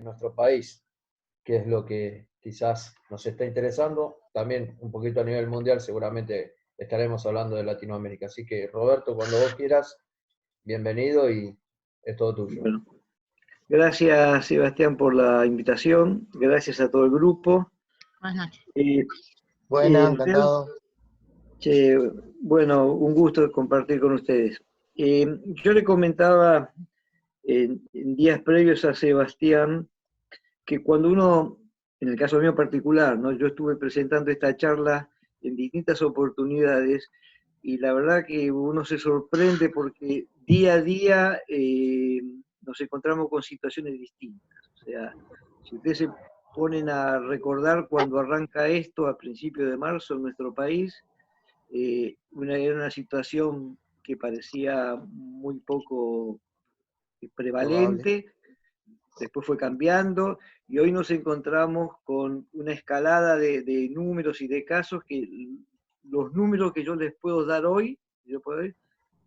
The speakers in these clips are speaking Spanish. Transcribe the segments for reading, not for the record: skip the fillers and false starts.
en nuestro país, que es lo que quizás nos está interesando. También un poquito a nivel mundial, seguramente estaremos hablando de Latinoamérica. Así que, Roberto, cuando vos quieras, bienvenido y es todo tuyo. Bueno, gracias Sebastián por la invitación, gracias a todo el grupo. Buenas noches. Buenas, encantado. Bueno, un gusto compartir con ustedes. Yo le comentaba en días previos a Sebastián que cuando uno, en el caso mío particular, ¿no? Yo estuve presentando esta charla en distintas oportunidades y la verdad que uno se sorprende porque día a día nos encontramos con situaciones distintas. O sea, si ustedes se ponen a recordar cuando arranca esto a principios de marzo en nuestro país, era una situación que parecía muy poco prevalente, después fue cambiando, y hoy nos encontramos con una escalada de números y de casos que los números que yo les puedo dar hoy,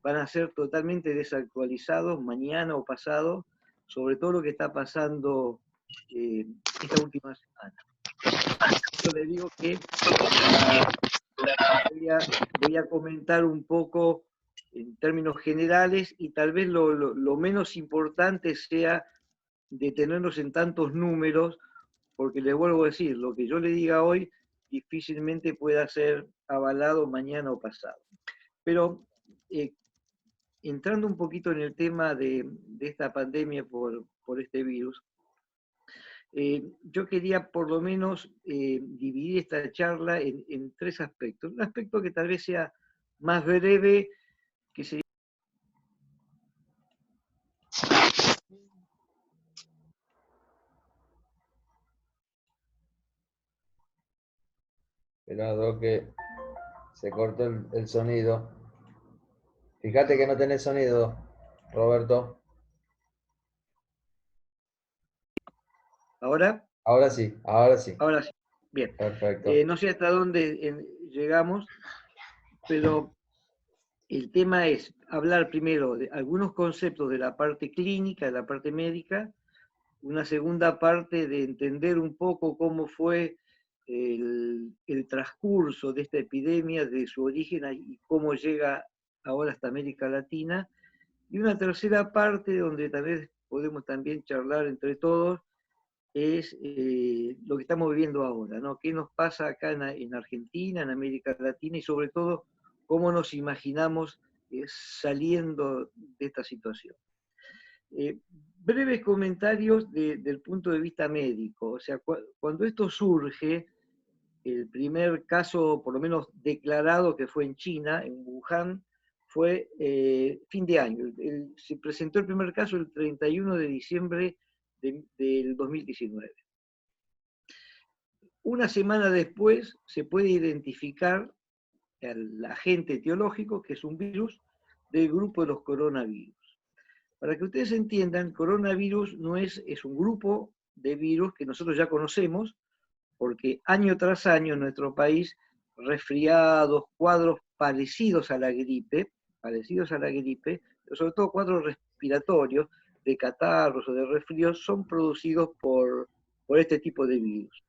van a ser totalmente desactualizados mañana o pasado, sobre todo lo que está pasando esta última semana. Yo les digo que voy a comentar un poco en términos generales y tal vez lo menos importante sea detenernos en tantos números, porque les vuelvo a decir, lo que yo le diga hoy difícilmente pueda ser avalado mañana o pasado. Pero entrando un poquito en el tema de esta pandemia por este virus, yo quería por lo menos dividir esta charla en tres aspectos. Un aspecto que tal vez sea más breve, que sería... Esperado que se cortó el sonido. Fíjate que no tenés sonido, Roberto. ¿Ahora? Ahora sí, ahora sí. Ahora sí. Bien. Perfecto. No sé hasta dónde llegamos, pero el tema es hablar primero de algunos conceptos de la parte clínica, de la parte médica, una segunda parte de entender un poco cómo fue el transcurso de esta epidemia, de su origen y cómo llega ahora hasta América Latina, y una tercera parte donde tal vez podemos también charlar entre todos, es lo que estamos viviendo ahora, ¿no? ¿Qué nos pasa acá en Argentina, en América Latina, y sobre todo, cómo nos imaginamos saliendo de esta situación? Breves comentarios del punto de vista médico. O sea, cuando esto surge, el primer caso, por lo menos declarado, que fue en China, en Wuhan, fue fin de año. Se presentó el primer caso el 31 de diciembre del 2019. Una semana después se puede identificar al agente etiológico, que es un virus del grupo de los coronavirus. Para que ustedes entiendan, coronavirus no es un grupo de virus que nosotros ya conocemos, porque año tras año en nuestro país, resfriados, cuadros parecidos a la gripe, pero sobre todo cuadros respiratorios, de catarros o de resfríos, son producidos por este tipo de virus,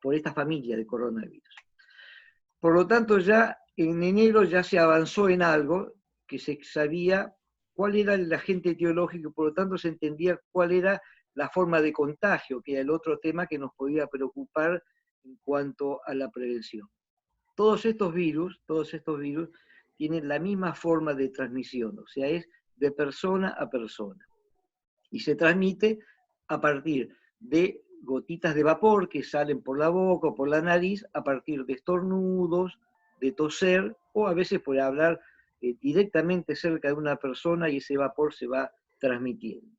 por esta familia de coronavirus. Por lo tanto, ya en enero ya se avanzó en algo que se sabía cuál era el agente etiológico, por lo tanto se entendía cuál era la forma de contagio, que era el otro tema que nos podía preocupar en cuanto a la prevención. Todos estos virus tienen la misma forma de transmisión, o sea, es de persona a persona. Y se transmite a partir de gotitas de vapor que salen por la boca o por la nariz, a partir de estornudos, de toser, o a veces por hablar directamente cerca de una persona y ese vapor se va transmitiendo.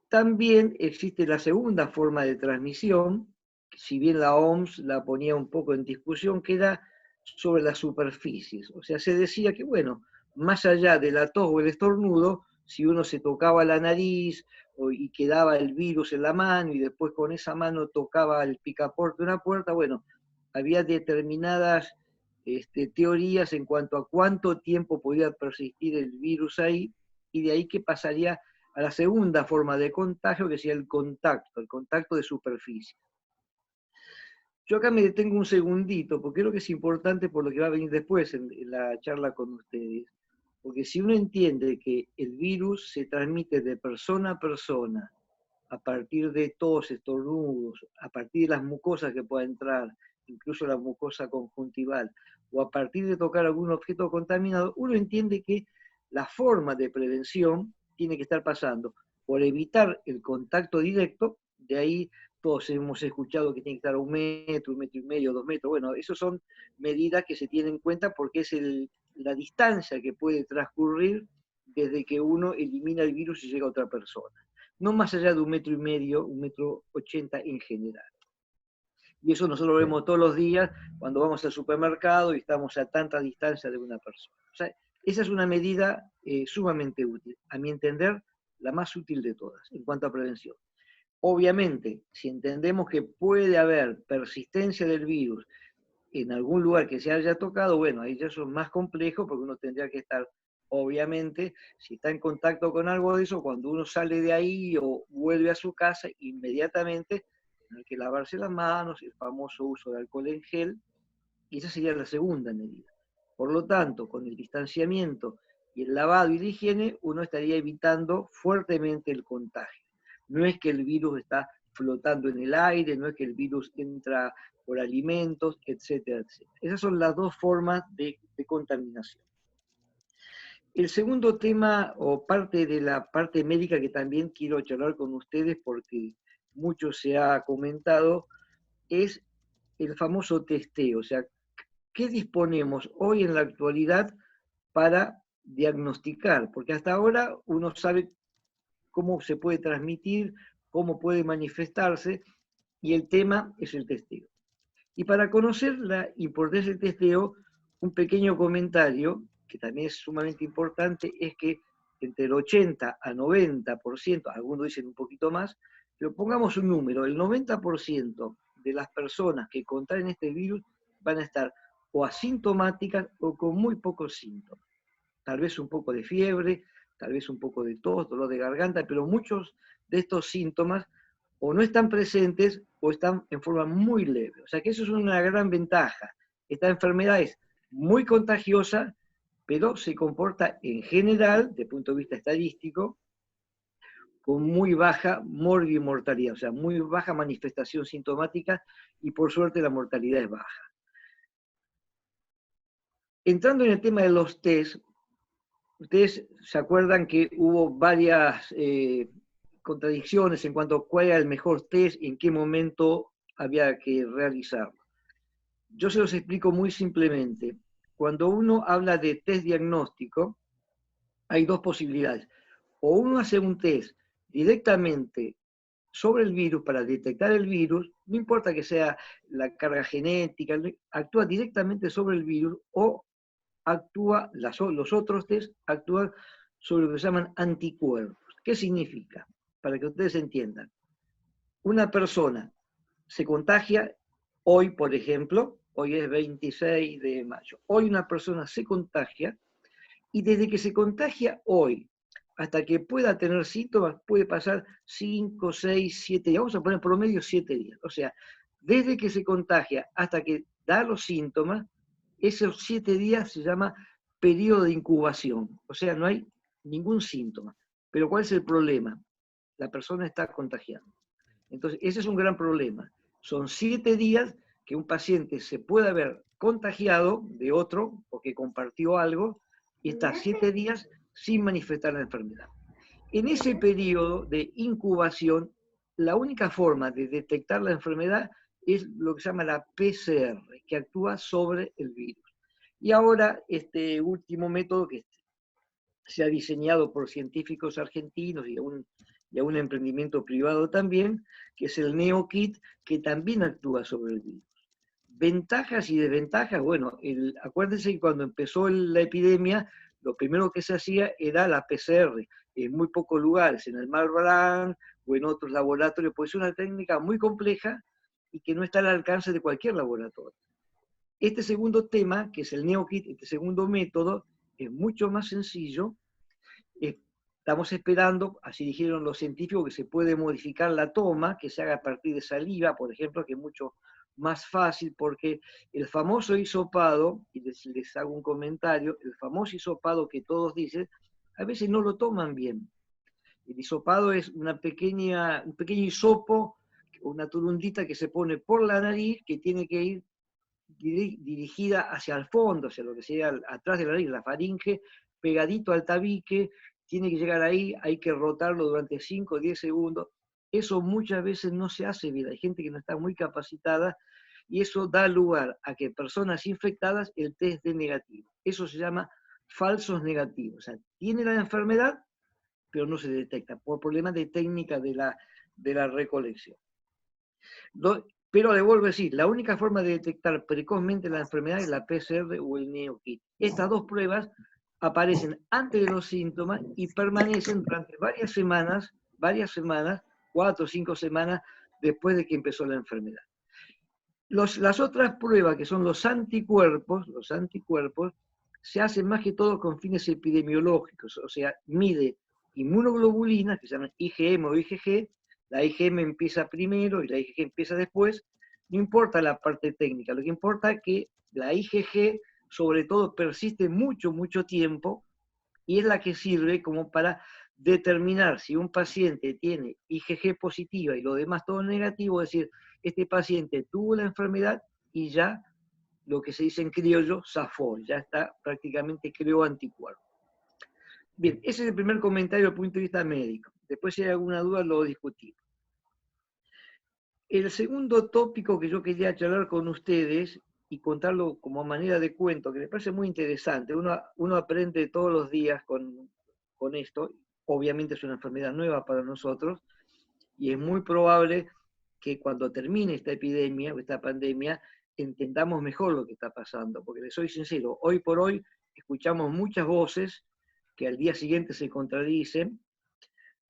También existe la segunda forma de transmisión, si bien la OMS la ponía un poco en discusión, que era sobre las superficies. O sea, se decía que, bueno, más allá de la tos o el estornudo, si uno se tocaba la nariz y quedaba el virus en la mano y después con esa mano tocaba el picaporte de una puerta, bueno, había determinadas teorías en cuanto a cuánto tiempo podía persistir el virus ahí, y de ahí que pasaría a la segunda forma de contagio, que sería el contacto de superficie. Yo acá me detengo un segundito, porque creo que es importante por lo que va a venir después en la charla con ustedes. Porque si uno entiende que el virus se transmite de persona a persona, a partir de tos, estornudos, a partir de las mucosas que pueda entrar, incluso la mucosa conjuntival, o a partir de tocar algún objeto contaminado, uno entiende que la forma de prevención tiene que estar pasando por evitar el contacto directo. De ahí todos hemos escuchado que tiene que estar a 1 metro, 1,5 metros, 2 metros. Bueno, esas son medidas que se tienen en cuenta porque es la distancia que puede transcurrir desde que uno elimina el virus y llega a otra persona. No más allá de 1,5 metros, 1,80 m en general. Y eso nosotros lo vemos todos los días cuando vamos al supermercado y estamos a tanta distancia de una persona. O sea, esa es una medida sumamente útil. A mi entender, la más útil de todas en cuanto a prevención. Obviamente, si entendemos que puede haber persistencia del virus en algún lugar que se haya tocado, bueno, ahí ya eso es más complejo porque uno tendría que estar, obviamente, si está en contacto con algo de eso, cuando uno sale de ahí o vuelve a su casa, inmediatamente hay que lavarse las manos, el famoso uso de alcohol en gel, y esa sería la segunda medida. Por lo tanto, con el distanciamiento y el lavado y la higiene, uno estaría evitando fuertemente el contagio. No es que el virus está flotando en el aire, no es que el virus entra por alimentos, etcétera, etcétera. Esas son las dos formas de contaminación. El segundo tema, o parte de la parte médica que también quiero charlar con ustedes porque mucho se ha comentado, es el famoso testeo. O sea, ¿qué disponemos hoy en la actualidad para diagnosticar? Porque hasta ahora uno sabe cómo se puede transmitir, cómo puede manifestarse, y el tema es el testeo. Y para conocer la importancia del testeo, un pequeño comentario, que también es sumamente importante, es que entre el 80 a 90%, algunos dicen un poquito más, pero pongamos un número, el 90% de las personas que contraen este virus van a estar o asintomáticas o con muy pocos síntomas. Tal vez un poco de fiebre, tal vez un poco de tos, dolor de garganta, pero muchos de estos síntomas o no están presentes o están en forma muy leve. O sea que eso es una gran ventaja. Esta enfermedad es muy contagiosa, pero se comporta en general, desde el punto de vista estadístico, con muy baja morbimortalidad, o sea, muy baja manifestación sintomática, y por suerte la mortalidad es baja. Entrando en el tema de los test, ustedes se acuerdan que hubo varias contradicciones en cuanto a cuál era el mejor test y en qué momento había que realizarlo. Yo se los explico muy simplemente. Cuando uno habla de test diagnóstico, hay dos posibilidades. O uno hace un test directamente sobre el virus para detectar el virus, no importa que sea la carga genética, actúa directamente sobre el virus, o actúa, los otros test actúan sobre lo que se llaman anticuerpos. ¿Qué significa? Para que ustedes entiendan. Una persona se contagia hoy, por ejemplo, hoy es 26 de mayo, hoy una persona se contagia y desde que se contagia hoy hasta que pueda tener síntomas puede pasar 5, 6, 7 días, vamos a poner promedio 7 días. O sea, desde que se contagia hasta que da los síntomas, esos 7 días se llama periodo de incubación, o sea, no hay ningún síntoma. Pero ¿cuál es el problema? La persona está contagiando. Entonces, ese es un gran problema. Son 7 días que un paciente se puede haber contagiado de otro porque compartió algo y está 7 días sin manifestar la enfermedad. En ese periodo de incubación, la única forma de detectar la enfermedad es lo que se llama la PCR, que actúa sobre el virus. Y ahora, este último método que se ha diseñado por científicos argentinos y a un emprendimiento privado también, que es el NeoKit, que también actúa sobre el virus. Ventajas y desventajas, bueno, acuérdense que cuando empezó la epidemia, lo primero que se hacía era la PCR, en muy pocos lugares, en el Mar Blanc o en otros laboratorios, pues es una técnica muy compleja y que no está al alcance de cualquier laboratorio. Este segundo tema, que es el NeoKit, este segundo método, es mucho más sencillo, Estamos esperando, así dijeron los científicos, que se puede modificar la toma, que se haga a partir de saliva, por ejemplo, que es mucho más fácil, porque el famoso hisopado, y les hago un comentario, el famoso hisopado que todos dicen, a veces no lo toman bien. El hisopado es un pequeño hisopo, una turundita que se pone por la nariz, que tiene que ir dirigida hacia el fondo, hacia lo que sería atrás de la nariz, la faringe, pegadito al tabique, tiene que llegar ahí, hay que rotarlo durante 5 o 10 segundos. Eso muchas veces no se hace bien, hay gente que no está muy capacitada y eso da lugar a que personas infectadas el test dé negativo. Eso se llama falsos negativos. O sea, tiene la enfermedad, pero no se detecta por problemas de técnica de la recolección. Pero le vuelvo a decir, la única forma de detectar precozmente la enfermedad es la PCR o el NeoKit. Estas dos pruebas aparecen antes de los síntomas y permanecen durante varias semanas, 4 o 5 semanas después de que empezó la enfermedad. Las otras pruebas, que son los anticuerpos, se hacen más que todo con fines epidemiológicos, o sea, mide inmunoglobulinas, que se llaman IgM o IgG, la IgM empieza primero y la IgG empieza después, no importa la parte técnica, lo que importa es que la IgG sobre todo persiste mucho, mucho tiempo y es la que sirve como para determinar si un paciente tiene IgG positiva y lo demás todo negativo, es decir, este paciente tuvo la enfermedad y ya lo que se dice en criollo, zafó, ya está prácticamente creó anticuerpos. Bien, ese es el primer comentario desde el punto de vista médico. Después si hay alguna duda lo discutimos. El segundo tópico que yo quería charlar con ustedes y contarlo como manera de cuento, que me parece muy interesante, uno aprende todos los días con esto, obviamente es una enfermedad nueva para nosotros, y es muy probable que cuando termine esta epidemia o esta pandemia, entendamos mejor lo que está pasando, porque les soy sincero, hoy por hoy escuchamos muchas voces que al día siguiente se contradicen.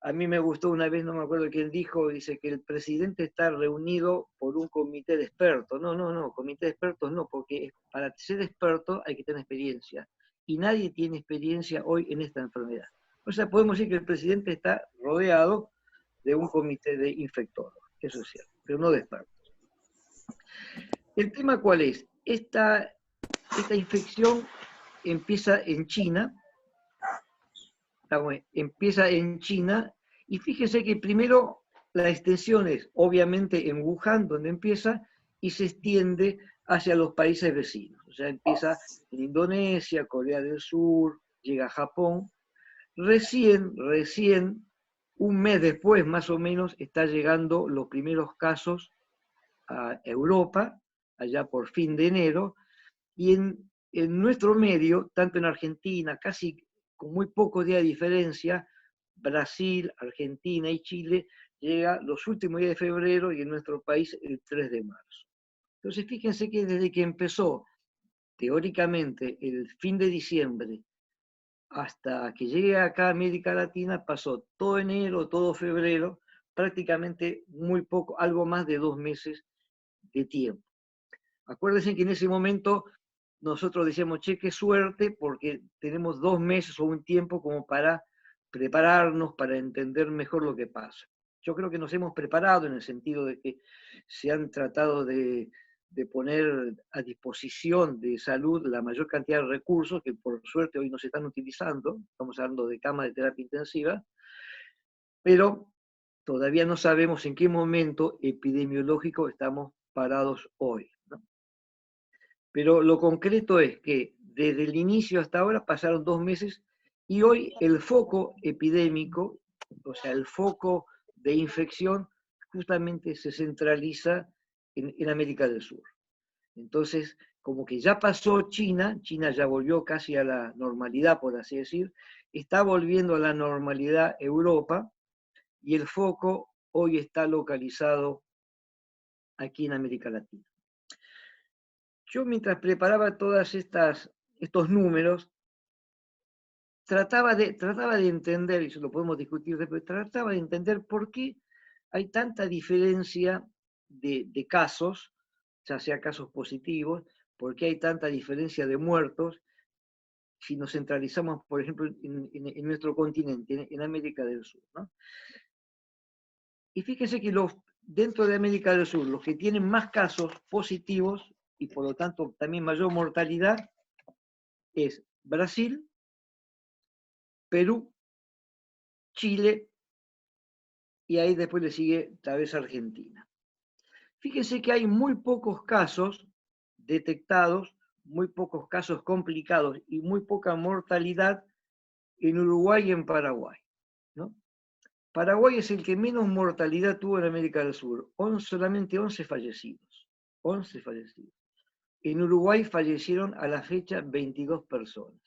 A mí me gustó una vez, no me acuerdo quién dijo, dice que el presidente está reunido por un comité de expertos. No, comité de expertos no, porque para ser experto hay que tener experiencia. Y nadie tiene experiencia hoy en esta enfermedad. O sea, podemos decir que el presidente está rodeado de un comité de infectólogos, eso es cierto, pero no de expertos. ¿El tema cuál es? Esta infección empieza en China, y fíjense que primero la extensión es obviamente en Wuhan, donde empieza, y se extiende hacia los países vecinos. O sea, empieza en Indonesia, Corea del Sur, llega a Japón. Recién, un mes después más o menos, está llegando los primeros casos a Europa, allá por fin de enero, y en nuestro medio, tanto en Argentina, casi con muy pocos días de diferencia, Brasil, Argentina y Chile, llega los últimos días de febrero y en nuestro país el 3 de marzo. Entonces fíjense que desde que empezó, teóricamente, el fin de diciembre, hasta que llegue acá a América Latina, pasó todo enero, todo febrero, prácticamente muy poco, algo más de 2 meses de tiempo. Acuérdense que en ese momento nosotros decíamos, che, qué suerte, porque tenemos 2 meses o un tiempo como para prepararnos, para entender mejor lo que pasa. Yo creo que nos hemos preparado en el sentido de que se han tratado de poner a disposición de salud la mayor cantidad de recursos que por suerte hoy no se están utilizando, estamos hablando de camas de terapia intensiva, pero todavía no sabemos en qué momento epidemiológico estamos parados hoy, ¿no? Pero lo concreto es que desde el inicio hasta ahora pasaron 2 meses y hoy el foco epidémico, o sea, el foco de infección, justamente se centraliza en América del Sur. Entonces, como que ya pasó China ya volvió casi a la normalidad, por así decir, está volviendo a la normalidad Europa y el foco hoy está localizado aquí en América Latina. Yo mientras preparaba todos estos números, trataba de entender, y eso lo podemos discutir después, trataba de entender por qué hay tanta diferencia de casos, ya sea casos positivos, por qué hay tanta diferencia de muertos, si nos centralizamos, por ejemplo, en nuestro continente, en América del Sur, ¿no? Y fíjense que dentro de América del Sur, los que tienen más casos positivos y por lo tanto también mayor mortalidad es Brasil, Perú, Chile y ahí después le sigue tal vez Argentina. Fíjense que hay muy pocos casos detectados, muy pocos casos complicados y muy poca mortalidad en Uruguay y en Paraguay, ¿no? Paraguay es el que menos mortalidad tuvo en América del Sur, solamente 11 fallecidos. 11 fallecidos. En Uruguay fallecieron a la fecha 22 personas.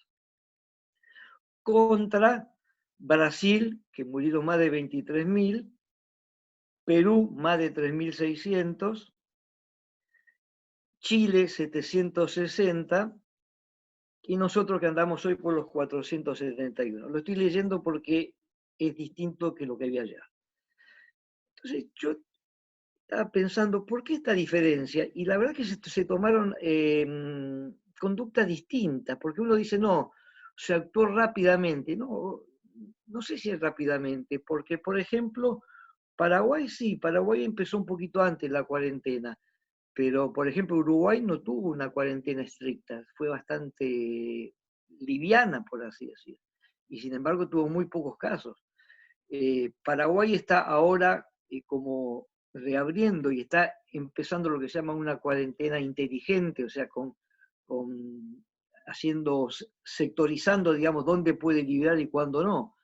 Contra Brasil, que murieron más de 23.000, Perú más de 3.600, Chile 760, y nosotros que andamos hoy por los 471. Lo estoy leyendo porque es distinto que lo que había allá. Entonces yo estaba pensando, ¿por qué esta diferencia? Y la verdad que se tomaron conductas distintas, porque uno dice, no, se actuó rápidamente. No, no sé si es rápidamente, porque por ejemplo, Paraguay sí, Paraguay empezó un poquito antes la cuarentena, pero por ejemplo Uruguay no tuvo una cuarentena estricta, fue bastante liviana, por así decir, y sin embargo tuvo muy pocos casos. Paraguay está ahora como reabriendo y está empezando lo que se llama una cuarentena inteligente, o sea, sectorizando, digamos, dónde puede liberar y cuándo no.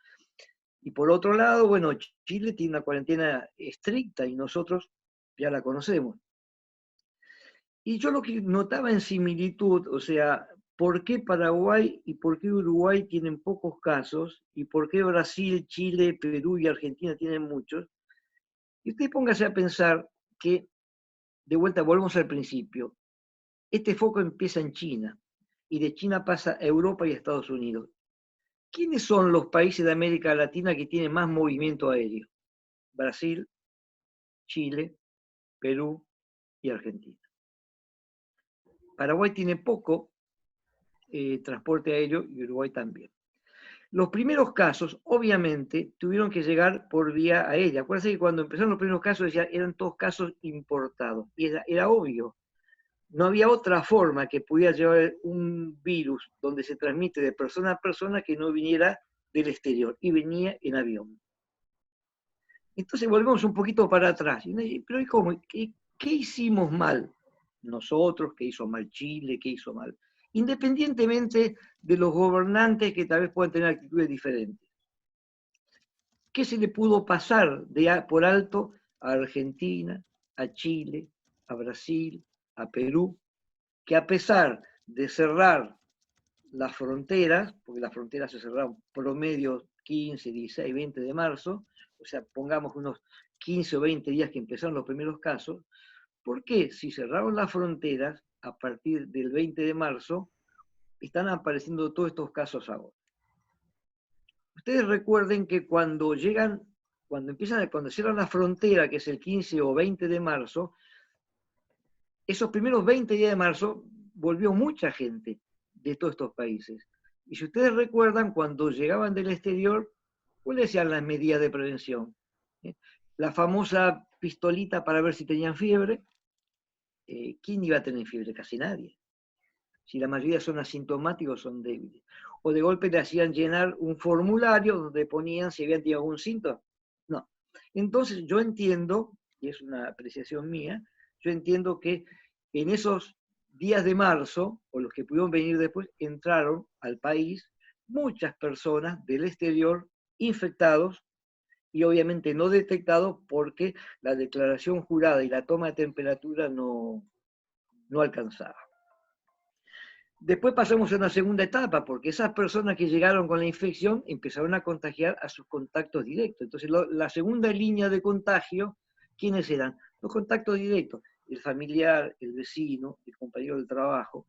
Y por otro lado, bueno, Chile tiene una cuarentena estricta y nosotros ya la conocemos. Y yo lo que notaba en similitud, o sea, ¿por qué Paraguay y por qué Uruguay tienen pocos casos? ¿Y por qué Brasil, Chile, Perú y Argentina tienen muchos? Y usted póngase a pensar que, de vuelta, volvemos al principio, este foco empieza en China y de China pasa a Europa y a Estados Unidos. ¿Quiénes son los países de América Latina que tienen más movimiento aéreo? Brasil, Chile, Perú y Argentina. Paraguay tiene poco transporte aéreo y Uruguay también. Los primeros casos, obviamente, tuvieron que llegar por vía aérea. Acuérdense que cuando empezaron los primeros casos eran todos casos importados. Y era obvio. No había otra forma que pudiera llevar un virus donde se transmite de persona a persona que no viniera del exterior. Y venía en avión. Entonces volvemos un poquito para atrás. Pero ¿cómo? ¿Qué hicimos mal? Nosotros, ¿qué hizo mal Chile? ¿Qué hizo mal? Independientemente de los gobernantes que tal vez puedan tener actitudes diferentes. ¿Qué se le pudo pasar por alto a Argentina, a Chile, a Brasil, a Perú? Que a pesar de cerrar las fronteras, porque las fronteras se cerraron promedio 15, 16, 20 de marzo, o sea, pongamos unos 15 o 20 días que empezaron los primeros casos, ¿por qué si cerraron las fronteras a partir del 20 de marzo, están apareciendo todos estos casos ahora? Ustedes recuerden que cuando cierran la frontera, que es el 15 o 20 de marzo, esos primeros 20 días de marzo volvió mucha gente de todos estos países. Y si ustedes recuerdan, cuando llegaban del exterior, ¿cuáles eran las medidas de prevención? La famosa pistolita para ver si tenían fiebre. ¿Quién iba a tener fiebre? Casi nadie. Si la mayoría son asintomáticos, son débiles. O de golpe le hacían llenar un formulario donde ponían si habían tenido algún síntoma. No. Entonces yo entiendo, y es una apreciación mía, yo entiendo que en esos días de marzo, o los que pudieron venir después, entraron al país muchas personas del exterior infectados y obviamente no detectados porque la declaración jurada y la toma de temperatura no alcanzaba. Después pasamos a una segunda etapa, porque esas personas que llegaron con la infección empezaron a contagiar a sus contactos directos. Entonces, la segunda línea de contagio, ¿quiénes eran? Los contactos directos, el familiar, el vecino, el compañero del trabajo.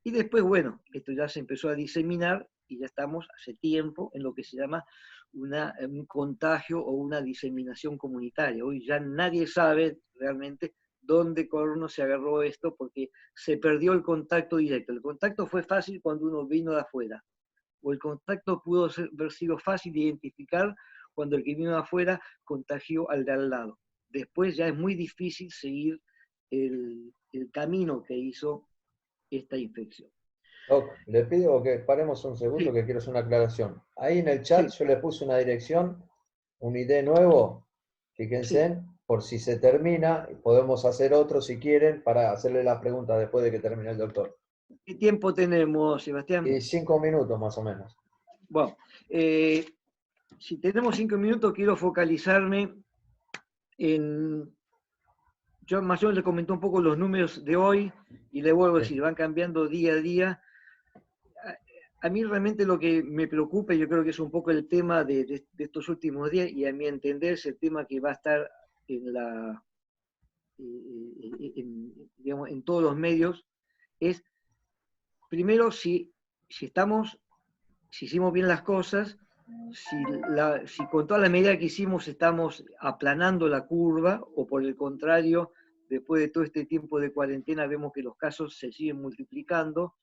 Y después, bueno, esto ya se empezó a diseminar y ya estamos hace tiempo en lo que se llama un contagio o una diseminación comunitaria. Hoy ya nadie sabe realmente dónde Corno se agarró esto porque se perdió el contacto directo. El contacto fue fácil cuando uno vino de afuera, o el contacto pudo haber sido fácil de identificar cuando el que vino de afuera contagió al de al lado. Después ya es muy difícil seguir el camino que hizo esta infección. Doc, le pido que paremos un segundo Sí, que quiero hacer una aclaración. Ahí en el chat sí, yo le puse una dirección, un ID nuevo, sí. fíjense, por si se termina, podemos hacer otro si quieren para hacerle la pregunta después de que termine el doctor. ¿Qué tiempo tenemos, Sebastián? Y 5 minutos más o menos. Bueno, si tenemos 5 minutos, quiero focalizarme en... Yo más o menos le comenté un poco los números de hoy y le vuelvo a Sí. decir, van cambiando día a día. A mí realmente lo que me preocupa, yo creo que es un poco el tema de estos últimos días, y a mi entender es el tema que va a estar digamos, en todos los medios, es primero si hicimos bien las cosas, si con toda la medida que hicimos estamos aplanando la curva, o por el contrario, después de todo este tiempo de cuarentena vemos que los casos se siguen multiplicando,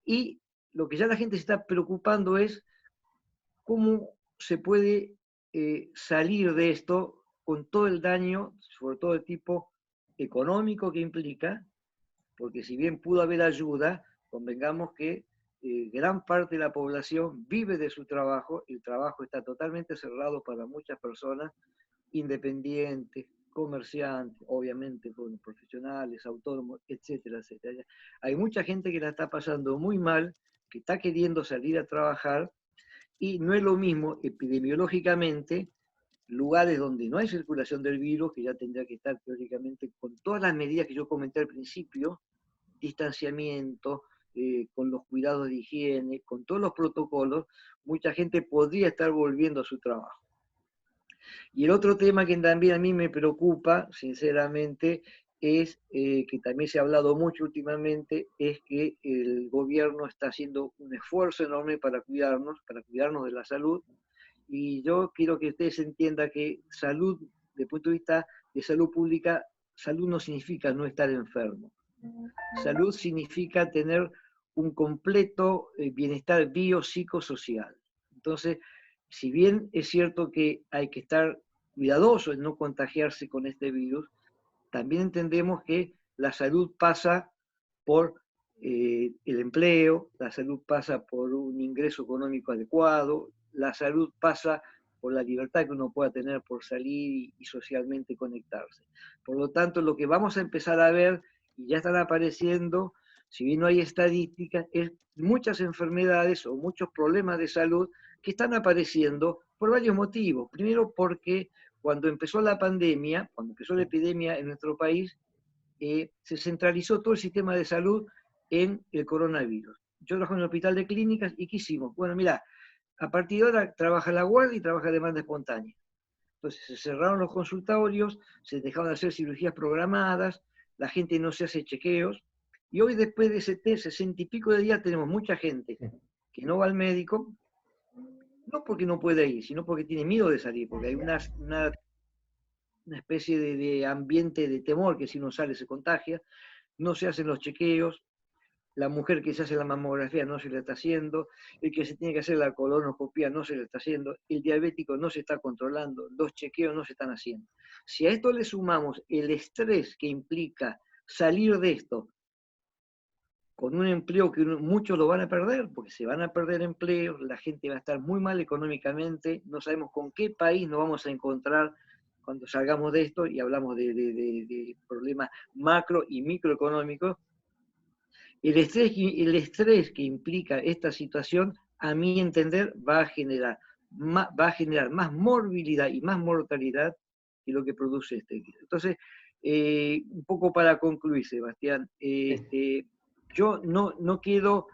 y lo que ya la gente se está preocupando es cómo se puede salir de esto con todo el daño, sobre todo de tipo económico que implica, porque si bien pudo haber ayuda, convengamos que gran parte de la población vive de su trabajo, el trabajo está totalmente cerrado para muchas personas, independientes, comerciantes, obviamente profesionales, autónomos, etcétera, etcétera. Hay mucha gente que la está pasando muy mal, que está queriendo salir a trabajar, y no es lo mismo epidemiológicamente lugares donde no hay circulación del virus, que ya tendría que estar teóricamente con todas las medidas que yo comenté al principio, distanciamiento, con los cuidados de higiene, con todos los protocolos, mucha gente podría estar volviendo a su trabajo. Y el otro tema que también a mí me preocupa, sinceramente, es que también se ha hablado mucho últimamente, es que el gobierno está haciendo un esfuerzo enorme para cuidarnos de la salud, y yo quiero que ustedes entiendan que salud, desde el punto de vista de salud pública, salud no significa no estar enfermo. Salud significa tener un completo bienestar biopsicosocial. Entonces, si bien es cierto que hay que estar cuidadoso en no contagiarse con este virus, también entendemos que la salud pasa por el empleo, la salud pasa por un ingreso económico adecuado, la salud pasa por la libertad que uno pueda tener por salir y socialmente conectarse. Por lo tanto, lo que vamos a empezar a ver, y ya están apareciendo, si bien no hay estadísticas, es muchas enfermedades o muchos problemas de salud que están apareciendo por varios motivos. Primero, porque cuando empezó la pandemia, cuando empezó la epidemia en nuestro país, se centralizó todo el sistema de salud en el coronavirus. Yo trabajo en el hospital de clínicas, y ¿qué hicimos? Bueno, mira, a partir de ahora trabaja la guardia y trabaja demanda espontánea. Entonces se cerraron los consultorios, se dejaron de hacer cirugías programadas, la gente no se hace chequeos, y hoy, después de 60 y pico de días, tenemos mucha gente que no va al médico, no porque no puede ir, sino porque tiene miedo de salir, porque hay una especie de ambiente de temor que si uno sale se contagia, no se hacen los chequeos, la mujer que se hace la mamografía no se le está haciendo, el que se tiene que hacer la colonoscopia no se le está haciendo, el diabético no se está controlando, los chequeos no se están haciendo. Si a esto le sumamos el estrés que implica salir de esto con un empleo que muchos lo van a perder, porque se van a perder empleos, la gente va a estar muy mal económicamente, no sabemos con qué país nos vamos a encontrar cuando salgamos de esto, y hablamos de problemas macro y microeconómicos. El estrés que implica esta situación, a mi entender, va a generar más morbilidad y más mortalidad que lo que produce este virus. Entonces, un poco para concluir, Sebastián, yo no quiero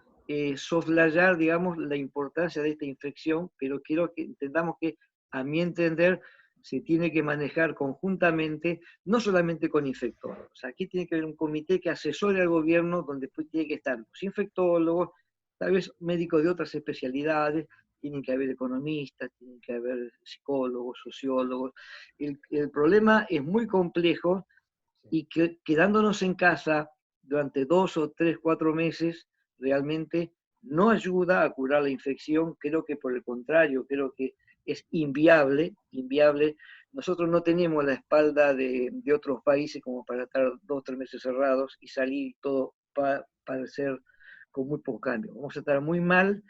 soslayar, digamos, la importancia de esta infección, pero quiero que entendamos que, a mi entender, se tiene que manejar conjuntamente, no solamente con infectólogos. O sea, aquí tiene que haber un comité que asesore al gobierno, donde tiene que estar los infectólogos, tal vez médicos de otras especialidades, tienen que haber economistas, tienen que haber psicólogos, sociólogos. El problema es muy complejo, y que quedándonos en casa durante 2 o 3, 4 meses, realmente no ayuda a curar la infección, creo que por el contrario, creo que es inviable, inviable. Nosotros no tenemos la espalda de otros países como para estar 2 o 3 meses cerrados y salir todo para parecer con muy poco cambio. Vamos a estar muy mal,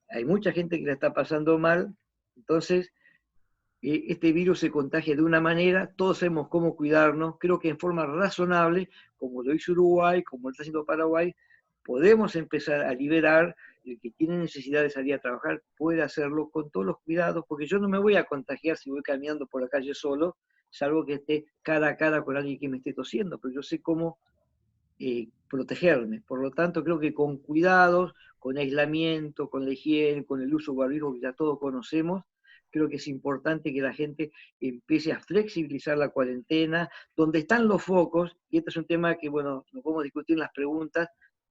hay mucha gente que la está pasando mal, entonces este virus se contagia de una manera, todos sabemos cómo cuidarnos, creo que en forma razonable, como lo hizo Uruguay, como lo está haciendo Paraguay, podemos empezar a liberar. El que tiene necesidad de salir a trabajar puede hacerlo con todos los cuidados, porque yo no me voy a contagiar si voy caminando por la calle solo, salvo que esté cara a cara con alguien que me esté tosiendo, pero yo sé cómo protegerme. Por lo tanto, creo que con cuidados, con aislamiento, con la higiene, con el uso de barbijo que ya todos conocemos, creo que es importante que la gente empiece a flexibilizar la cuarentena, donde están los focos, y este es un tema que, bueno, lo podemos discutir en las preguntas,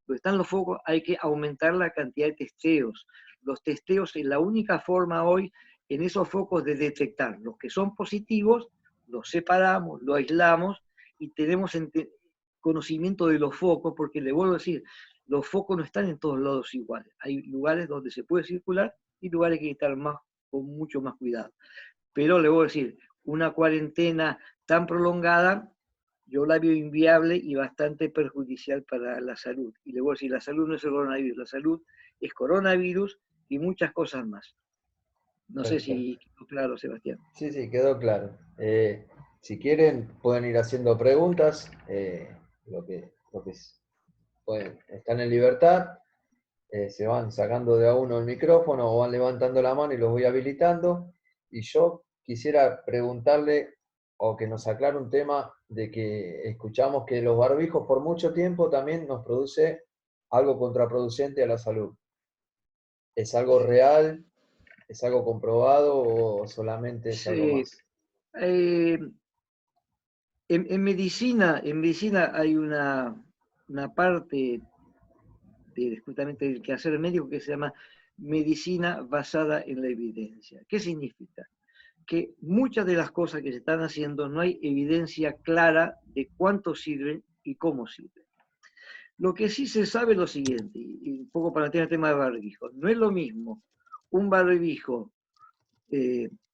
donde están los focos hay que aumentar la cantidad de testeos. Los testeos es la única forma hoy en esos focos de detectar. Los que son positivos, los separamos, los aislamos y tenemos conocimiento de los focos, porque le vuelvo a decir, los focos no están en todos lados iguales. Hay lugares donde se puede circular y lugares que hay que estar con mucho más cuidado. Pero le voy a decir, una cuarentena tan prolongada, yo la veo inviable y bastante perjudicial para la salud. Y le voy a decir, la salud no es el coronavirus, la salud es coronavirus y muchas cosas más. No sé Perfecto. si quedó claro, Sebastián. Sí, sí, quedó claro. Si quieren, pueden ir haciendo preguntas, lo que están en libertad, se van sacando de a uno el micrófono o van levantando la mano y los voy habilitando. Y yo quisiera preguntarle o que nos aclare un tema de que escuchamos que los barbijos por mucho tiempo también nos produce algo contraproducente a la salud. ¿Es algo real? ¿Es algo comprobado o solamente es algo Sí, más? en medicina hay una parte justamente del quehacer médico que se llama medicina basada en la evidencia. ¿Qué significa? Que muchas de las cosas que se están haciendo no hay evidencia clara de cuánto sirven y cómo sirven. Lo que sí se sabe es lo siguiente, y un poco para tener el tema de barbijo, no es lo mismo un barbijo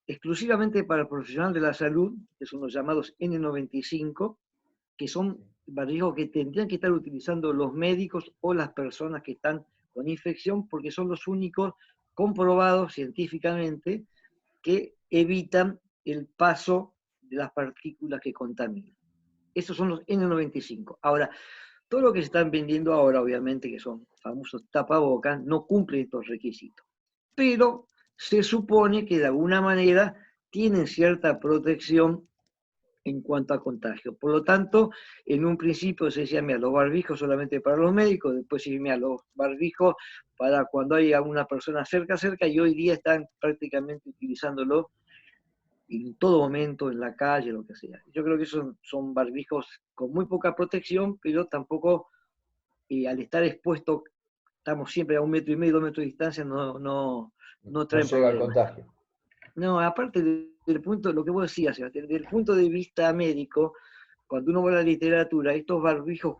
exclusivamente para el profesional de la salud, que son los llamados N95, que son barbijos que tendrían que estar utilizando los médicos o las personas que están con infección, porque son los únicos comprobados científicamente que evitan el paso de las partículas que contaminan. Esos son los N95. Ahora, todo lo que se están vendiendo ahora, obviamente, que son famosos tapabocas, no cumplen estos requisitos. Pero se supone que de alguna manera tienen cierta protección en cuanto a contagio. Por lo tanto, en un principio se decía, mira, los barbijos solamente para los médicos, después se decía, mira, los barbijos para cuando hay una persona cerca, y hoy día están prácticamente utilizándolo en todo momento, en la calle, lo que sea. Yo creo que son barbijos con muy poca protección, pero tampoco al estar expuesto, estamos siempre a 1,5 metros, 2 metros de distancia, no No traen llega al problemas. contagio. No, aparte del punto, lo que vos decías, Sebastián, desde el punto de vista médico, cuando uno va a la literatura, estos barbijos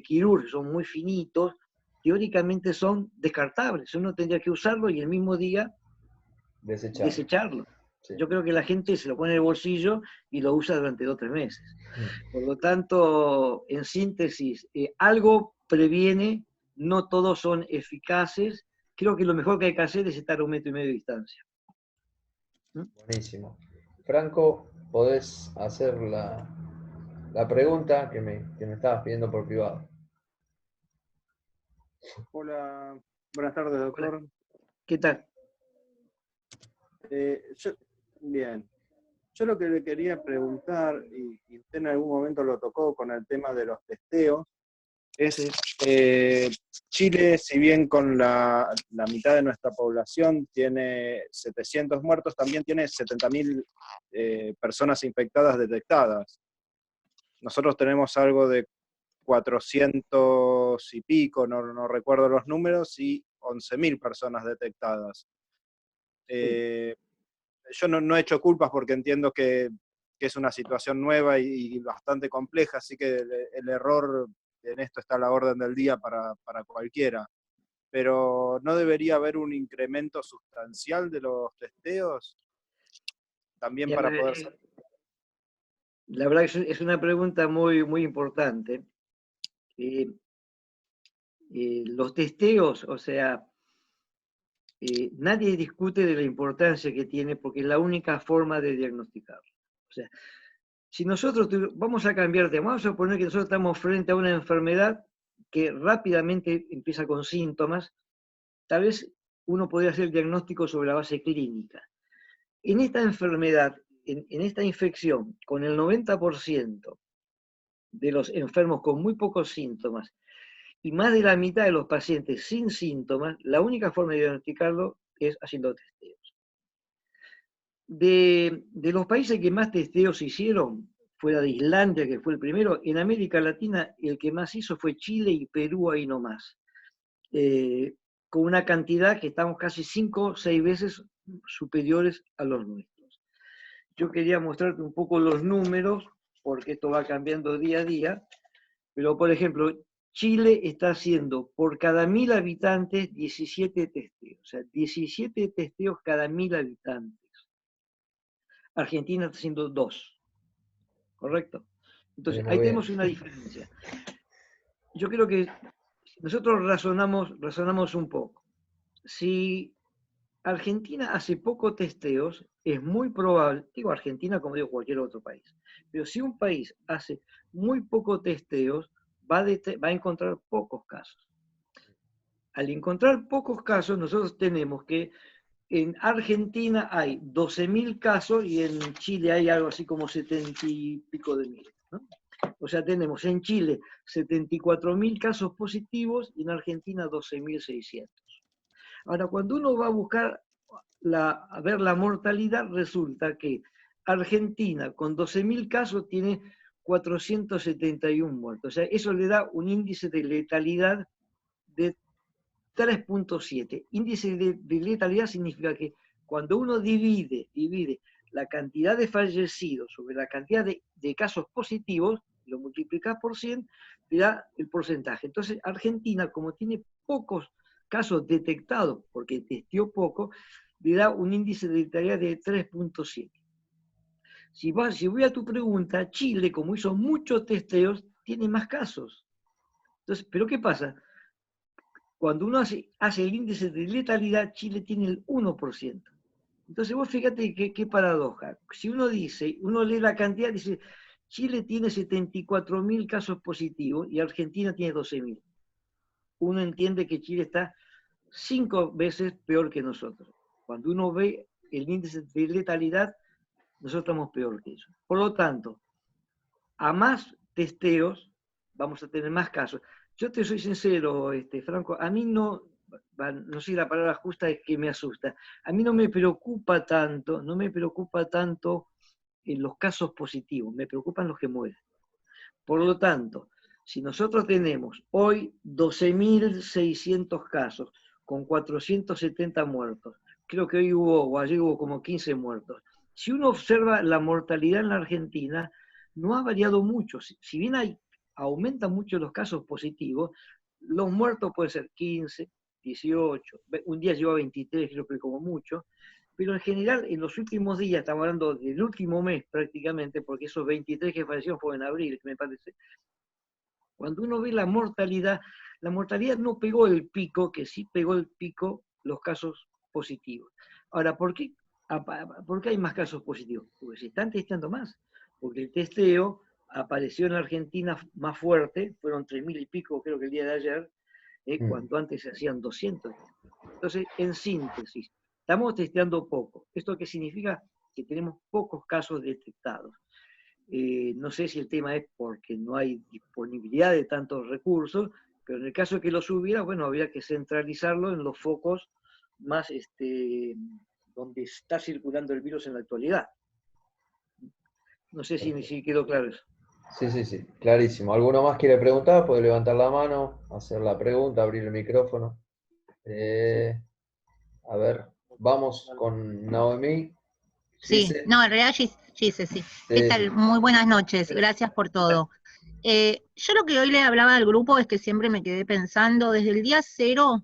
quirúrgicos son muy finitos, teóricamente son descartables. Uno tendría que usarlo y el mismo día Desechable. desecharlo. Sí. Yo creo que la gente se lo pone en el bolsillo y lo usa durante 2 o 3 meses. Mm. Por lo tanto, en síntesis, algo previene, no todos son eficaces. Creo que lo mejor que hay que hacer es estar a 1,5 metros de distancia. Buenísimo. Franco, podés hacer la pregunta que me estabas pidiendo por privado. Hola, buenas tardes, doctor. Hola. ¿Qué tal? Bien. Yo lo que le quería preguntar, y usted en algún momento lo tocó con el tema de los testeos, es Chile, si bien con la mitad de nuestra población tiene 700 muertos, también tiene 70.000 personas infectadas detectadas. Nosotros tenemos algo de 400 y pico, no recuerdo los números, y 11.000 personas detectadas. Yo no he hecho culpas porque entiendo que es una situación nueva y bastante compleja, así que el error en esto está a la orden del día para cualquiera. pero ¿no debería haber un incremento sustancial de los testeos? También para poder saber. La verdad que es una pregunta muy, muy importante. Los testeos, o sea, nadie discute de la importancia que tiene porque es la única forma de diagnosticarlo. O sea, si nosotros vamos a cambiar de, vamos a suponer que nosotros estamos frente a una enfermedad que rápidamente empieza con síntomas, tal vez uno podría hacer el diagnóstico sobre la base clínica. En esta enfermedad, en esta infección, con el 90% de los enfermos con muy pocos síntomas y más de la mitad de los pacientes sin síntomas, la única forma de diagnosticarlo es haciendo testeos. De los países que más testeos hicieron, fuera de Islandia, que fue el primero, en América Latina el que más hizo fue Chile y Perú, ahí nomás. Con una cantidad que estamos casi 5 o 6 veces superiores a los nuestros. Yo quería mostrarte un poco los números, porque esto va cambiando día a día, pero por ejemplo, Chile está haciendo por cada 1000 habitantes 17 testeos, o sea, 17 testeos cada 1000 habitantes. Argentina está haciendo 2, ¿correcto? Entonces, ahí tenemos una diferencia. Yo creo que nosotros razonamos un poco. Si Argentina hace poco testeos, es muy probable, digo Argentina como digo cualquier otro país, pero si un país hace muy poco testeos, va a encontrar pocos casos. Al encontrar pocos casos, nosotros tenemos que en Argentina hay 12.000 casos y en Chile hay algo así como 70 y pico de mil, ¿no? O sea, tenemos en Chile 74.000 casos positivos y en Argentina 12.600. Ahora, cuando uno va a buscar a ver la mortalidad, resulta que Argentina con 12.000 casos tiene 471 muertos. O sea, eso le da un índice de letalidad de 3.7. Índice de letalidad significa que cuando uno divide la cantidad de fallecidos sobre la cantidad de casos positivos, lo multiplicas por 100, te da el porcentaje. Entonces, Argentina, como tiene pocos casos detectados, porque testeó poco, le da un índice de letalidad de 3.7. Si voy a tu pregunta, Chile, como hizo muchos testeos, tiene más casos. Entonces, ¿pero qué pasa? Cuando uno hace el índice de letalidad, Chile tiene el 1%. Entonces vos fíjate qué paradoja. Si uno lee la cantidad, dice, Chile tiene 74.000 casos positivos y Argentina tiene 12.000. Uno entiende que Chile está 5 veces peor que nosotros. Cuando uno ve el índice de letalidad, nosotros estamos peor que ellos. Por lo tanto, a más testeos, vamos a tener más casos. Yo te soy sincero, Franco, a mí no sé si la palabra justa es que me asusta. A mí no me preocupa tanto en los casos positivos, me preocupan los que mueren. Por lo tanto, si nosotros tenemos hoy 12.600 casos con 470 muertos, creo que hoy o ayer hubo como 15 muertos. Si uno observa la mortalidad en la Argentina, no ha variado mucho. Si bien aumentan mucho los casos positivos, los muertos pueden ser 15, 18, un día llegó a 23, creo que como mucho, pero en general en los últimos días, estamos hablando del último mes prácticamente, porque esos 23 que fallecieron fueron en abril, me parece. Cuando uno ve la mortalidad no pegó el pico, que sí pegó el pico los casos positivos. Ahora, ¿por qué hay más casos positivos? Porque se están testeando más, porque el testeo apareció en Argentina más fuerte, fueron 3.000 y pico, creo que el día de ayer, cuando antes se hacían 200. Entonces, en síntesis, estamos testeando poco. ¿Esto qué significa? Que tenemos pocos casos detectados. No sé si el tema es porque no hay disponibilidad de tantos recursos, pero en el caso de que los hubiera, bueno, habría que centralizarlo en los focos más donde está circulando el virus en la actualidad. No sé si quedó claro eso. Sí, clarísimo. ¿Alguno más quiere preguntar? Puede levantar la mano, hacer la pregunta, abrir el micrófono. A ver, vamos con Naomi. Sí, no, en realidad Gise, sí. ¿Qué tal? Muy buenas noches, gracias por todo. Yo lo que hoy le hablaba al grupo es que siempre me quedé pensando, desde el día cero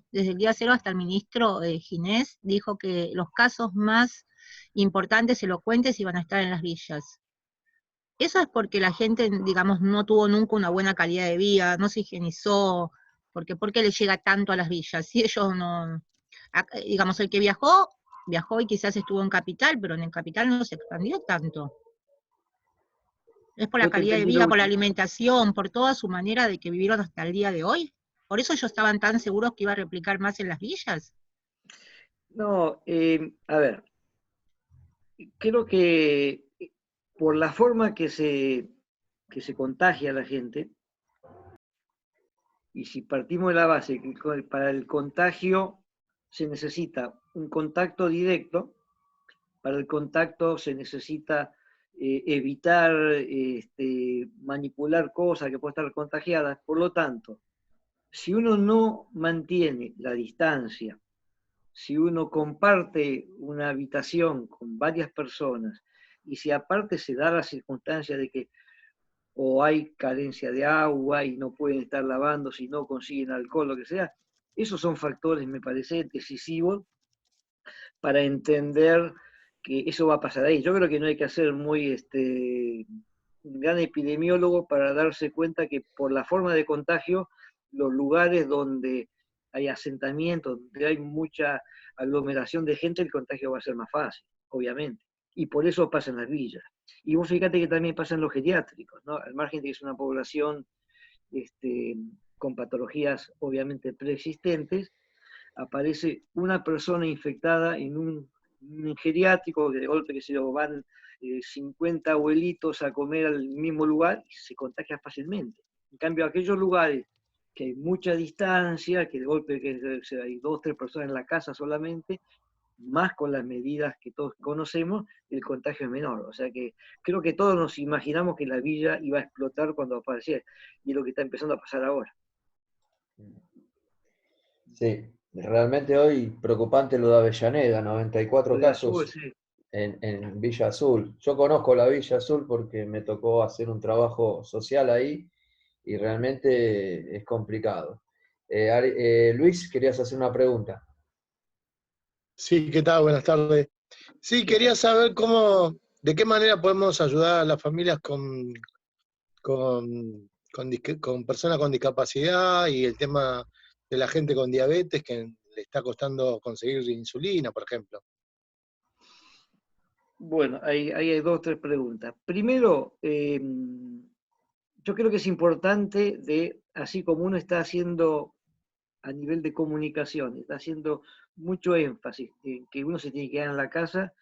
hasta el ministro Ginés dijo que los casos más importantes, elocuentes, iban a estar en las villas. Eso es porque la gente, digamos, no tuvo nunca una buena calidad de vida, no se higienizó, porque ¿por qué le llega tanto a las villas? Si ellos no, digamos, el que viajó y quizás estuvo en Capital, pero en el Capital no se expandió tanto. Es por la No te calidad de entendí lo vida, por la último. alimentación, por toda su manera de que vivieron hasta el día de hoy. Por eso ellos estaban tan seguros que iba a replicar más en las villas. No, a ver, creo que por la forma que se contagia la gente, y si partimos de la base que para el contagio se necesita un contacto directo, para el contacto se necesita evitar manipular cosas que pueden estar contagiadas. Por lo tanto, si uno no mantiene la distancia, si uno comparte una habitación con varias personas y si aparte se da la circunstancia de que o hay carencia de agua y no pueden estar lavando si no consiguen alcohol, lo que sea, esos son factores, me parece, decisivos para entender que eso va a pasar ahí. Yo creo que no hay que ser muy un gran epidemiólogo para darse cuenta que por la forma de contagio, los lugares donde hay asentamientos, donde hay mucha aglomeración de gente, el contagio va a ser más fácil, obviamente. Y por eso pasa en las villas. Y vos fíjate que también pasa en los geriátricos, ¿no? Al margen de que es una población con patologías obviamente preexistentes, aparece una persona infectada en un geriátrico, que de golpe que se lo van 50 abuelitos a comer al mismo lugar y se contagia fácilmente. En cambio, aquellos lugares que hay mucha distancia, que de golpe que hay 2 o 3 personas en la casa solamente, más con las medidas que todos conocemos, el contagio es menor. O sea que creo que todos nos imaginamos que la villa iba a explotar cuando apareciera, y es lo que está empezando a pasar ahora. Sí, realmente hoy preocupante lo de Avellaneda, 94 Lo de Azul, casos sí. en Villa Azul. Yo conozco la Villa Azul porque me tocó hacer un trabajo social ahí y realmente es complicado. Luis, querías hacer una pregunta. Sí, ¿qué tal? Buenas tardes. Sí, ¿Qué quería tal? saber de qué manera podemos ayudar a las familias con personas con discapacidad y el tema de la gente con diabetes que le está costando conseguir insulina, por ejemplo. Bueno, ahí hay 2 o 3 preguntas. Primero, yo creo que es importante, así como uno está haciendo a nivel de comunicación, está haciendo mucho énfasis en que uno se tiene que quedar en la casa,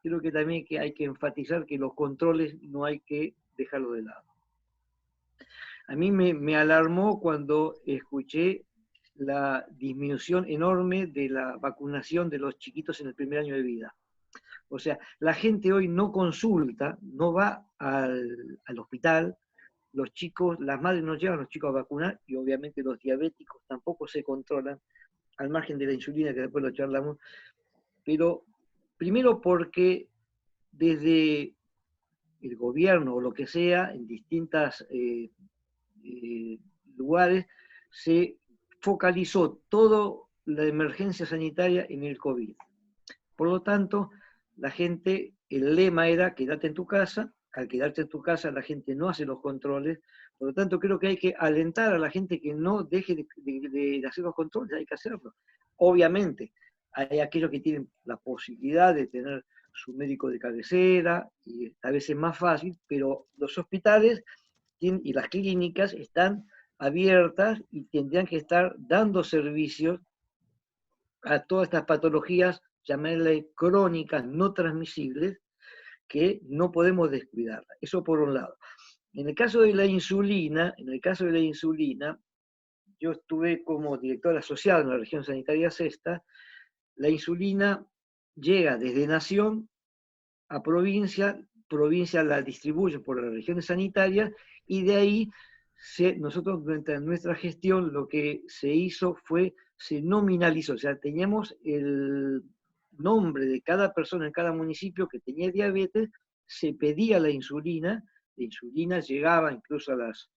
creo que también que hay que enfatizar que los controles no hay que dejarlos de lado. A mí me alarmó cuando escuché la disminución enorme de la vacunación de los chiquitos en el primer año de vida. O sea, la gente hoy no consulta, no va al hospital, los chicos, las madres no llevan a los chicos a vacunar y obviamente los diabéticos tampoco se controlan, al margen de la insulina, que después lo charlamos, pero primero porque desde el gobierno o lo que sea, en distintos lugares, se focalizó toda la emergencia sanitaria en el COVID. Por lo tanto, la gente, el lema era quédate en tu casa. Al quedarte en tu casa la gente no hace los controles, por lo tanto creo que hay que alentar a la gente que no deje de hacer los controles, hay que hacerlo. Obviamente, hay aquellos que tienen la posibilidad de tener su médico de cabecera, y a veces es más fácil, pero los hospitales y las clínicas están abiertas y tendrían que estar dando servicios a todas estas patologías, llamarle crónicas no transmisibles, que no podemos descuidar. Eso por un lado. En el caso de la insulina, yo estuve como director asociado en la región sanitaria sexta. La insulina llega desde nación a provincia la distribuye por las regiones sanitarias y de ahí nosotros durante nuestra gestión lo que se hizo fue, se nominalizó, o sea, teníamos el nombre de cada persona en cada municipio que tenía diabetes, se pedía la insulina llegaba incluso a las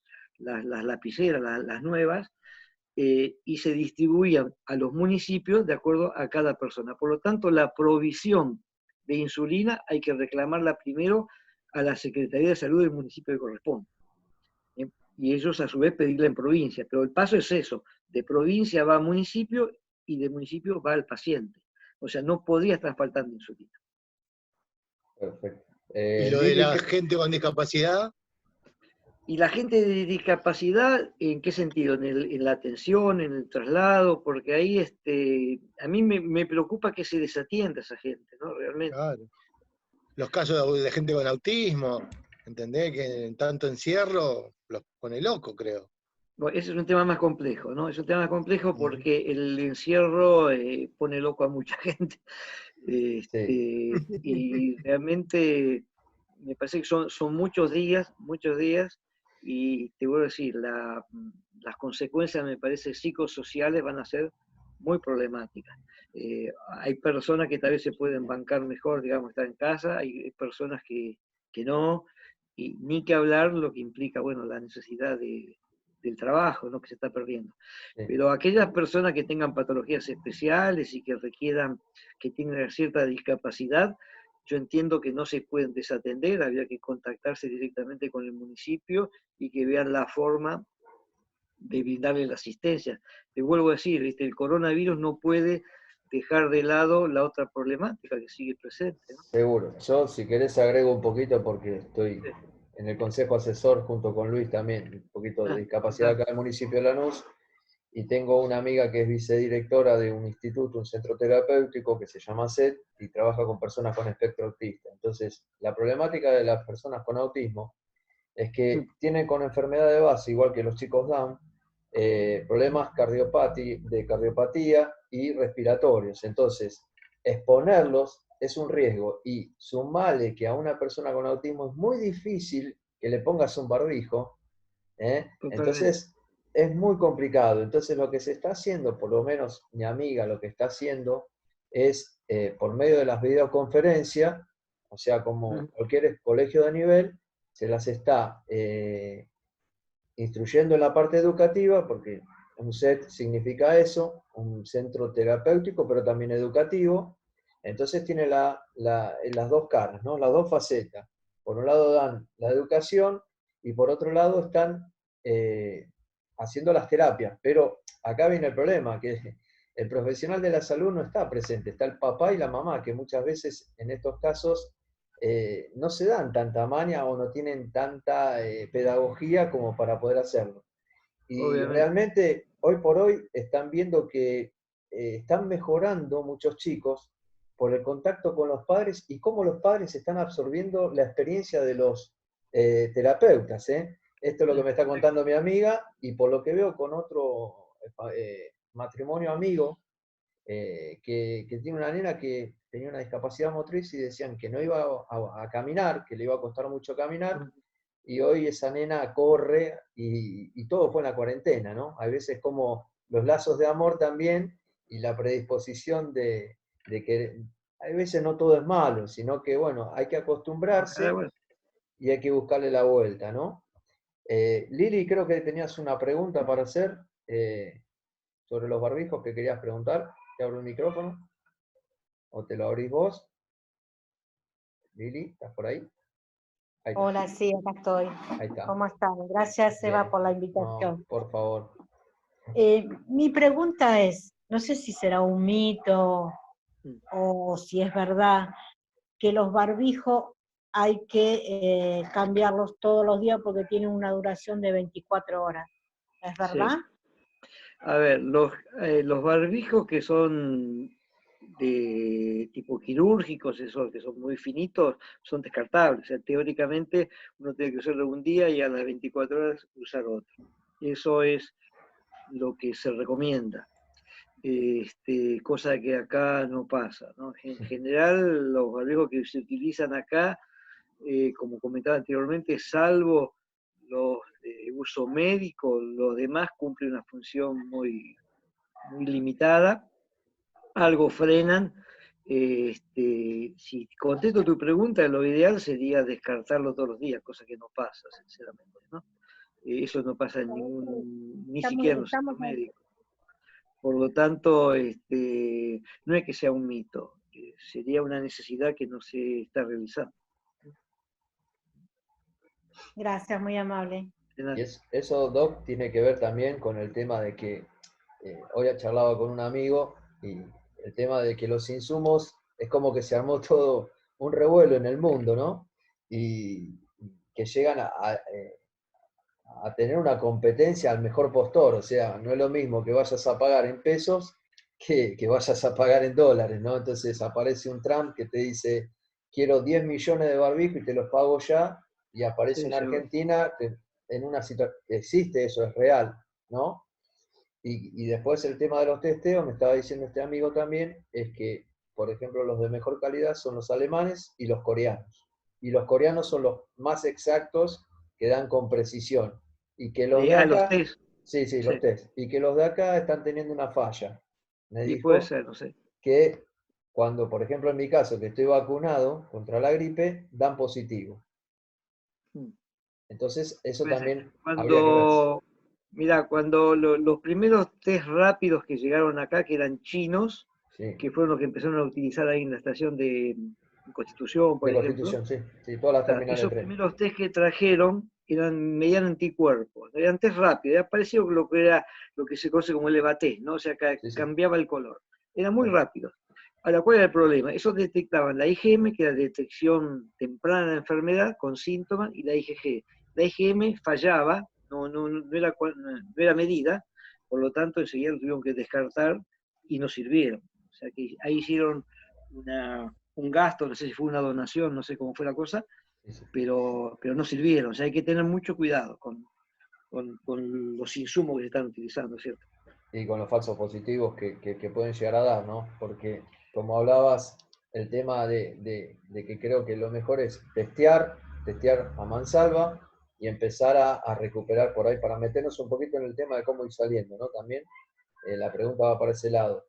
las lapiceras, las nuevas, y se distribuían a los municipios de acuerdo a cada persona. Por lo tanto, la provisión de insulina hay que reclamarla primero a la Secretaría de Salud del municipio que corresponde. Y ellos a su vez pedirla en provincia. Pero el paso es eso, de provincia va a municipio y de municipio va al paciente. O sea, no podría estar faltando insulina. Perfecto. ¿Y lo de la gente con discapacidad? ¿Y la gente de discapacidad, en qué sentido? ¿En la atención, en el traslado? Porque ahí a mí me preocupa que se desatienda esa gente, ¿no? Realmente. Claro. Los casos de gente con autismo, ¿entendés? Que en tanto encierro los pone loco, creo. Bueno, ese es un tema más complejo, ¿no? Es un tema más complejo porque el encierro pone loco a mucha gente. Sí. Y realmente me parece que son muchos días, y te voy a decir, las consecuencias, me parece, psicosociales van a ser muy problemáticas. Hay personas que tal vez se pueden bancar mejor, digamos, estar en casa, hay personas que no, y ni que hablar lo que implica, bueno, la necesidad del trabajo, ¿no?, que se está perdiendo. Sí. Pero aquellas personas que tengan patologías especiales y que requieran, que tengan cierta discapacidad, yo entiendo que no se pueden desatender, había que contactarse directamente con el municipio y que vean la forma de brindarle la asistencia. Te vuelvo a decir, el coronavirus no puede dejar de lado la otra problemática que sigue presente, ¿no? Seguro. Yo, si querés, agrego un poquito porque estoy Sí. en el consejo asesor junto con Luis también, un poquito de discapacidad acá en el municipio de Lanús, y tengo una amiga que es vicedirectora de un instituto, un centro terapéutico que se llama SET y trabaja con personas con espectro autista. Entonces, la problemática de las personas con autismo es que tienen con enfermedad de base, igual que los chicos Down, problemas de cardiopatía y respiratorios. Entonces, exponerlos es un riesgo y sumarle que a una persona con autismo es muy difícil que le pongas un barbijo, entonces es muy complicado. Entonces lo que se está haciendo, por lo menos mi amiga lo que está haciendo, es por medio de las videoconferencias, o sea, como cualquier colegio de nivel, se las está instruyendo en la parte educativa, porque un SET significa eso, un centro terapéutico, pero también educativo. Entonces tiene las dos caras, ¿no? Las dos facetas. Por un lado dan la educación y por otro lado están haciendo las terapias. Pero acá viene el problema, que el profesional de la salud no está presente, está el papá y la mamá, que muchas veces en estos casos no se dan tanta maña o no tienen tanta pedagogía como para poder hacerlo. Y Obviamente. realmente hoy por hoy están viendo que están mejorando muchos chicos por el contacto con los padres y cómo los padres están absorbiendo la experiencia de los terapeutas. Esto es lo que me está contando mi amiga y por lo que veo con otro matrimonio amigo que tiene una nena que tenía una discapacidad motriz y decían que no iba a caminar, que le iba a costar mucho caminar, y hoy esa nena corre y todo fue en la cuarentena, ¿no? Hay veces como los lazos de amor también y la predisposición de que hay veces no todo es malo, sino que, bueno, hay que acostumbrarse y hay que buscarle la vuelta, ¿no? Lili, creo que tenías una pregunta para hacer sobre los barbijos que querías preguntar. ¿Te abro el micrófono? ¿O te lo abrís vos? Lili, ¿estás por ahí? Ahí Hola, sí, acá estoy. Ahí está. ¿Cómo están? Gracias, Bien. Eva, por la No, invitación. por favor. Mi pregunta es, no sé si será un mito o si es verdad, que los barbijos hay que cambiarlos todos los días porque tienen una duración de 24 horas. ¿Es verdad? Sí. A ver, los barbijos que son de tipo quirúrgicos, esos que son muy finitos, son descartables. O sea, teóricamente uno tiene que usarlo un día y a las 24 horas usar otro. Eso es lo que se recomienda. Cosa que acá no pasa, ¿no? En general, los barbijos que se utilizan acá, como comentaba anteriormente, salvo los de uso médico, los demás cumplen una función muy, muy limitada, algo frenan. Si contesto tu pregunta, lo ideal sería descartarlo todos los días, cosa que no pasa, sinceramente, ¿no? eso no pasa en ni Estamos- siquiera en los estamos centros médicos. Por lo tanto, no es que sea un mito, sería una necesidad que no se está realizando. Gracias, muy amable. De nada. Y eso, Doc, tiene que ver también con el tema de que hoy he charlado con un amigo y el tema de que los insumos es como que se armó todo un revuelo en el mundo, ¿no? Y que llegan a tener una competencia al mejor postor, o sea, no es lo mismo que vayas a pagar en pesos que vayas a pagar en dólares, ¿no? Entonces aparece un Trump que te dice, quiero 10 millones de barbijos y te los pago ya, y aparece Sí, una seguro. Argentina en una situación, existe eso, es real, ¿no? Y después el tema de los testeos, me estaba diciendo este amigo también, es que, por ejemplo, los de mejor calidad son los alemanes y los coreanos. Y los coreanos son los más exactos que dan con precisión. Y que los de Los acá, test, sí, sí, los sí. test, y que los de acá están teniendo una falla. Me Y puede dijo ser, no sé. que cuando, por ejemplo, en mi caso, que estoy vacunado contra la gripe, dan positivo. Mm. Entonces, eso Puede ser. también habría que ver. Mira, cuando los primeros test rápidos que llegaron acá, que eran chinos, Sí, que fueron los que empezaron a utilizar ahí en la estación de Constitución, por de ejemplo, Constitución, sí, sí, todas las terminales de esos tren. primeros test que trajeron eran mediante anticuerpos, eran test rápidos, era parecido a lo que era lo que se conoce como el EVA-test, ¿no? O sea, Sí, sí. cambiaba el color. Eran muy Claro. rápidos. Ahora, ¿cuál era el problema? Esos detectaban la IgM, que era detección temprana de enfermedad con síntomas, y la IgG. La IgM fallaba, no era medida, por lo tanto enseguida lo tuvieron que descartar y no sirvieron. O sea que ahí hicieron un gasto, no sé si fue una donación, no sé cómo fue la cosa, Sí, sí. pero no sirvieron. O sea, hay que tener mucho cuidado con los insumos que se están utilizando, ¿cierto? Y con los falsos positivos que pueden llegar a dar, ¿no? Porque, como hablabas, el tema de que creo que lo mejor es testear a mansalva y empezar a recuperar por ahí, para meternos un poquito en el tema de cómo ir saliendo, ¿no? También la pregunta va para ese lado.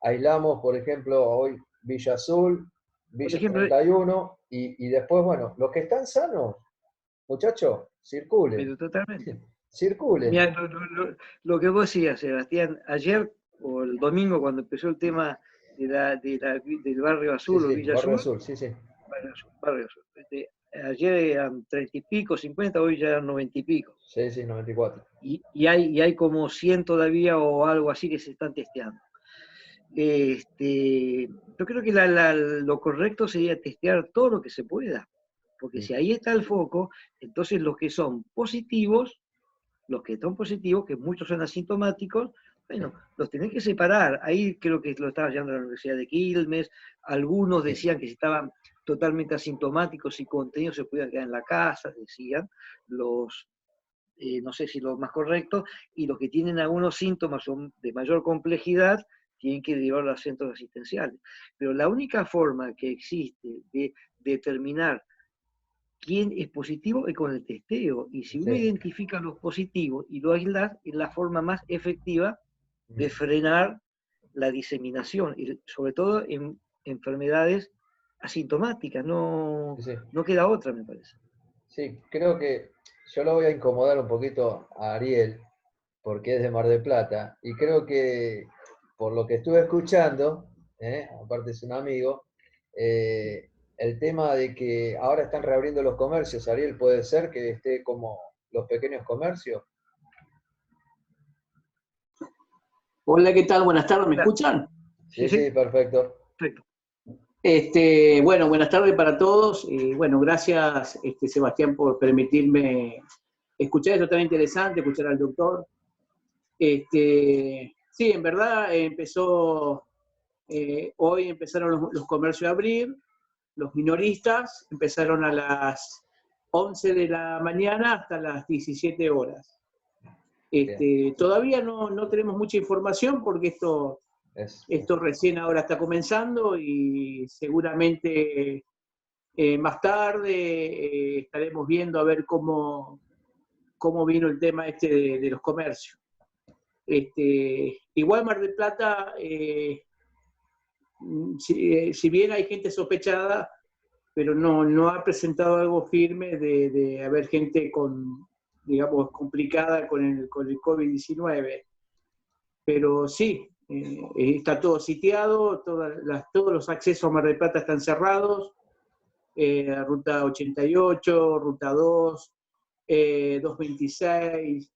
Aislamos, por ejemplo, hoy Villa Azul, Por Villa ejemplo, 31, y después, bueno, los que están sanos, muchachos, circulen, pero totalmente. circulen. Mira, lo que vos decías, Sebastián, ayer o el domingo cuando empezó el tema del barrio Sí, azul o sí, Villa Barrio Azul, Azul, sí, sí. barrio azul. Ayer eran 30 y pico, 50, hoy ya eran 90 y pico. Sí, sí, 94. Y hay como 100 todavía o algo así que se están testeando. Yo creo que lo correcto sería testear todo lo que se pueda, porque si ahí está el foco, entonces los que son positivos, que muchos son asintomáticos, bueno, los tenés que separar. Ahí creo que lo estaba llevando a la Universidad de Quilmes, algunos decían que si estaban totalmente asintomáticos y contenidos se podían quedar en la casa, decían no sé si lo más correcto, y los que tienen algunos síntomas son de mayor complejidad, tienen que derivarlo a centros asistenciales. Pero la única forma que existe de determinar quién es positivo es con el testeo. Y si uno Sí. identifica los positivos y lo aísla, es la forma más efectiva de frenar la diseminación, y sobre todo en enfermedades asintomáticas. No Sí, sí. queda otra, me parece. Sí, creo que yo lo voy a incomodar un poquito a Ariel, porque es de Mar del Plata, y creo que por lo que estuve escuchando, aparte es un amigo, el tema de que ahora están reabriendo los comercios, Ariel, puede ser que esté como los pequeños comercios. Hola, ¿qué tal? Buenas tardes, ¿me Claro. escuchan? Sí, sí, perfecto. Perfecto. Bueno, buenas tardes para todos. Bueno, gracias, Sebastián, por permitirme escuchar esto tan interesante, escuchar al doctor. Sí, en verdad hoy empezaron los comercios a abrir, los minoristas empezaron a las 11 de la mañana hasta las 17 horas. Todavía no tenemos mucha información porque esto recién ahora está comenzando y seguramente más tarde estaremos viendo a ver cómo vino el tema de los comercios. Igual Mar del Plata, si bien hay gente sospechada, pero no ha presentado algo firme de haber gente digamos, complicada con el COVID-19. Pero sí, está todo sitiado, todos los accesos a Mar del Plata están cerrados, Ruta 88, Ruta 2, 226,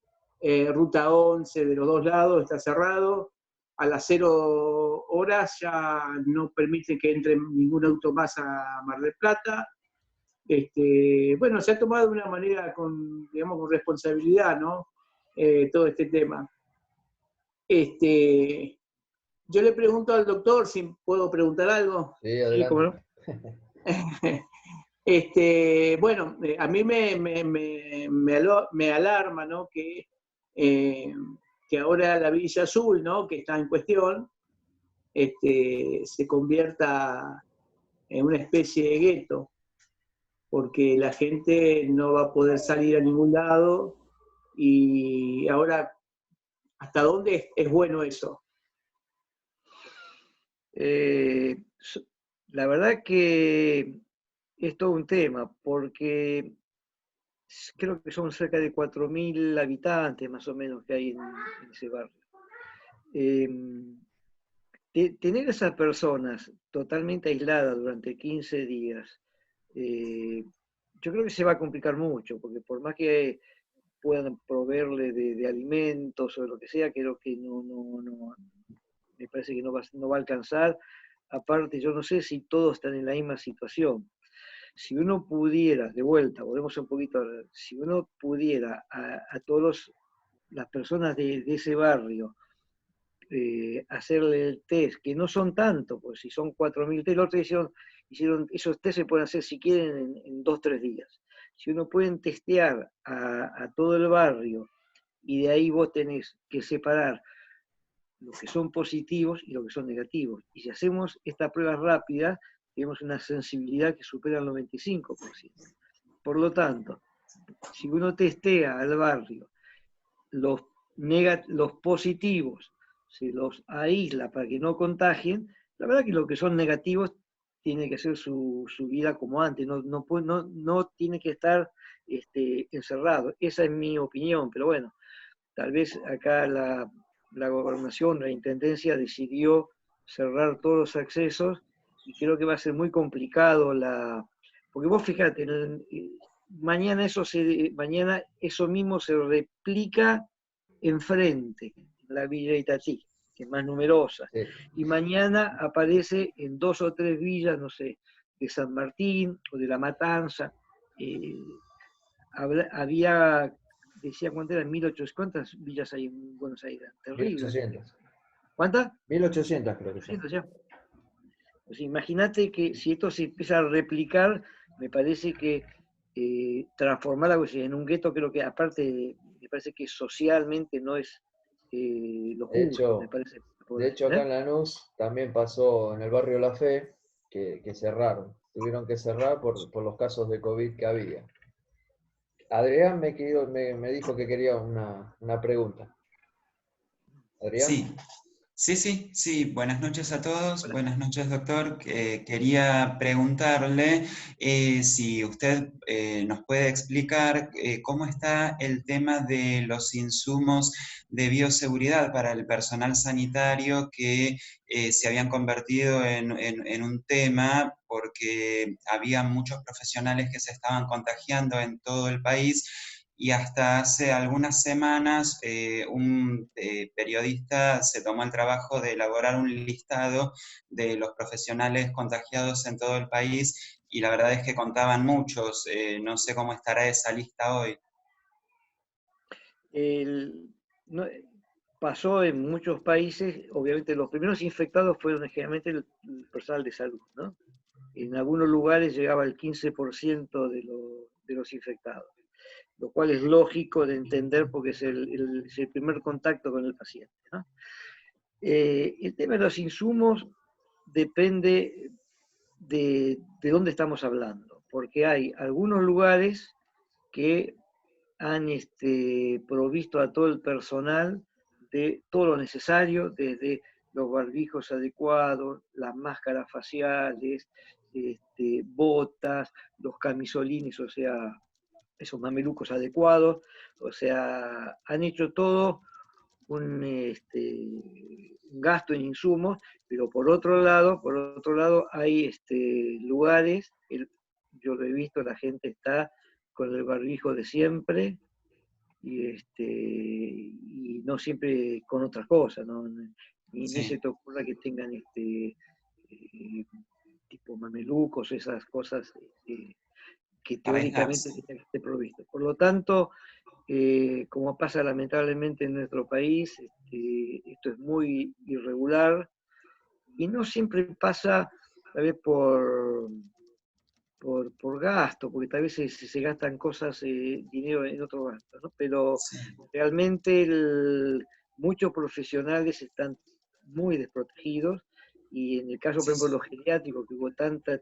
Ruta 11 de los dos lados está cerrado. A las 0 horas ya no permite que entre ningún auto más a Mar del Plata. Bueno, se ha tomado de una manera digamos, con responsabilidad, ¿no? Todo este tema. Yo le pregunto al doctor si puedo preguntar algo. Sí, adelante. Sí, ¿cómo no? Bueno, a mí me alarma, ¿no? Que ahora la Villa Azul, ¿no? Que está en cuestión, se convierta en una especie de gueto, porque la gente no va a poder salir a ningún lado, y ahora, ¿hasta dónde es bueno eso? La verdad que es todo un tema, porque creo que son cerca de 4.000 habitantes más o menos que hay en ese barrio. Tener a esas personas totalmente aisladas durante 15 días, yo creo que se va a complicar mucho, porque por más que puedan proveerle de alimentos o lo que sea, creo que no, me parece que no va a alcanzar. Aparte, yo no sé si todos están en la misma situación. Si uno pudiera, de vuelta, volvemos un poquito, si uno pudiera a todas las personas de ese barrio hacerle el test, que no son tanto, pues si son 4.000 test, los otros hicieron, esos test se pueden hacer si quieren en 2 o 3 días. Si uno puede testear a todo el barrio y de ahí vos tenés que separar los que son positivos y los que son negativos. Y si hacemos esta prueba rápida, tenemos una sensibilidad que supera el 95%. Por lo tanto, si uno testea al barrio los positivos, se los aísla para que no contagien, la verdad que los que son negativos tiene que hacer su vida como antes, no tiene que estar encerrado. Esa es mi opinión, pero bueno, tal vez acá la gobernación, la intendencia decidió cerrar todos los accesos y creo que va a ser muy complicado porque vos fíjate, mañana eso mismo se replica enfrente, en la Villa Itatí, que es más numerosa, Sí. y mañana aparece en 2 o 3 villas, no sé, de San Martín o de La Matanza. Había, decía cuántas eran, 1.800, ¿cuántas villas hay en Buenos Aires? Terrible. 1800. ¿Cuántas? 1800 creo que sí. 1800 ya. Pues imagínate que si esto se empieza a replicar, me parece que transformar algo en un gueto, creo que aparte, me parece que socialmente no es lo justo, me parece. De hecho, acá en Lanús también pasó en el barrio La Fe que cerraron. Tuvieron que cerrar por los casos de COVID que había. Adrián me dijo que quería una pregunta. ¿Adrián? Sí. Buenas noches a todos. Buenas noches, doctor. Quería preguntarle si usted nos puede explicar cómo está el tema de los insumos de bioseguridad para el personal sanitario que se habían convertido en un tema porque había muchos profesionales que se estaban contagiando en todo el país. Y hasta hace algunas semanas un periodista se tomó el trabajo de elaborar un listado de los profesionales contagiados en todo el país y la verdad es que contaban muchos. No sé cómo estará esa lista hoy. Pasó en muchos países, obviamente los primeros infectados fueron generalmente el personal de salud, ¿no? En algunos lugares llegaba el 15% de los infectados, lo cual es lógico de entender porque es el primer contacto con el paciente, ¿no? El tema de los insumos depende de dónde estamos hablando, porque hay algunos lugares que han provisto a todo el personal de todo lo necesario, desde los barbijos adecuados, las máscaras faciales, botas, los camisolines, o sea, esos mamelucos adecuados, o sea, han hecho todo un gasto en insumos, pero por otro lado hay lugares, yo lo he visto, la gente está con el barbijo de siempre, y no siempre con otras cosas, ¿no? Ni se te ocurra que tengan tipo mamelucos, esas cosas que teóricamente tienen que estar provistos. Por lo tanto, como pasa lamentablemente en nuestro país, esto es muy irregular y no siempre pasa tal vez por gasto, porque tal vez se gastan cosas, dinero en otros gastos, ¿no? Pero realmente muchos profesionales están muy desprotegidos y en el caso, por ejemplo, de los geriátricos, que hubo tantos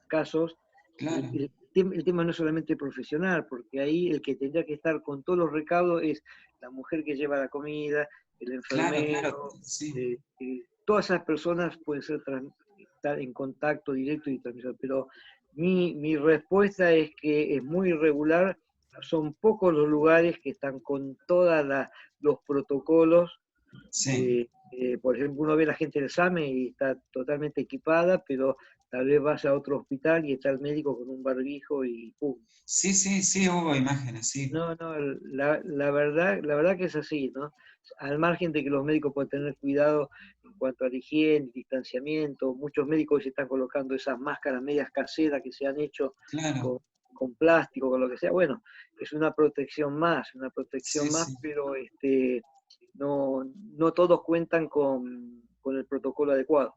casos, Claro. El tema no es solamente profesional, porque ahí el que tendría que estar con todos los recaudos es la mujer que lleva la comida, el enfermero, todas esas personas pueden estar en contacto directo y transmisor, pero mi respuesta es que es muy irregular, son pocos los lugares que están con todos los protocolos. Por ejemplo, uno ve a la gente del SAME y está totalmente equipada, pero tal vez vas a otro hospital y está el médico con un barbijo y ¡pum! Sí, hubo imágenes, sí. No, la verdad que es así, ¿no? Al margen de que los médicos pueden tener cuidado en cuanto a la higiene, distanciamiento, muchos médicos se están colocando esas máscaras medias caseras que se han hecho con plástico, con lo que sea. Bueno, es una protección más, pero no todos cuentan con el protocolo adecuado.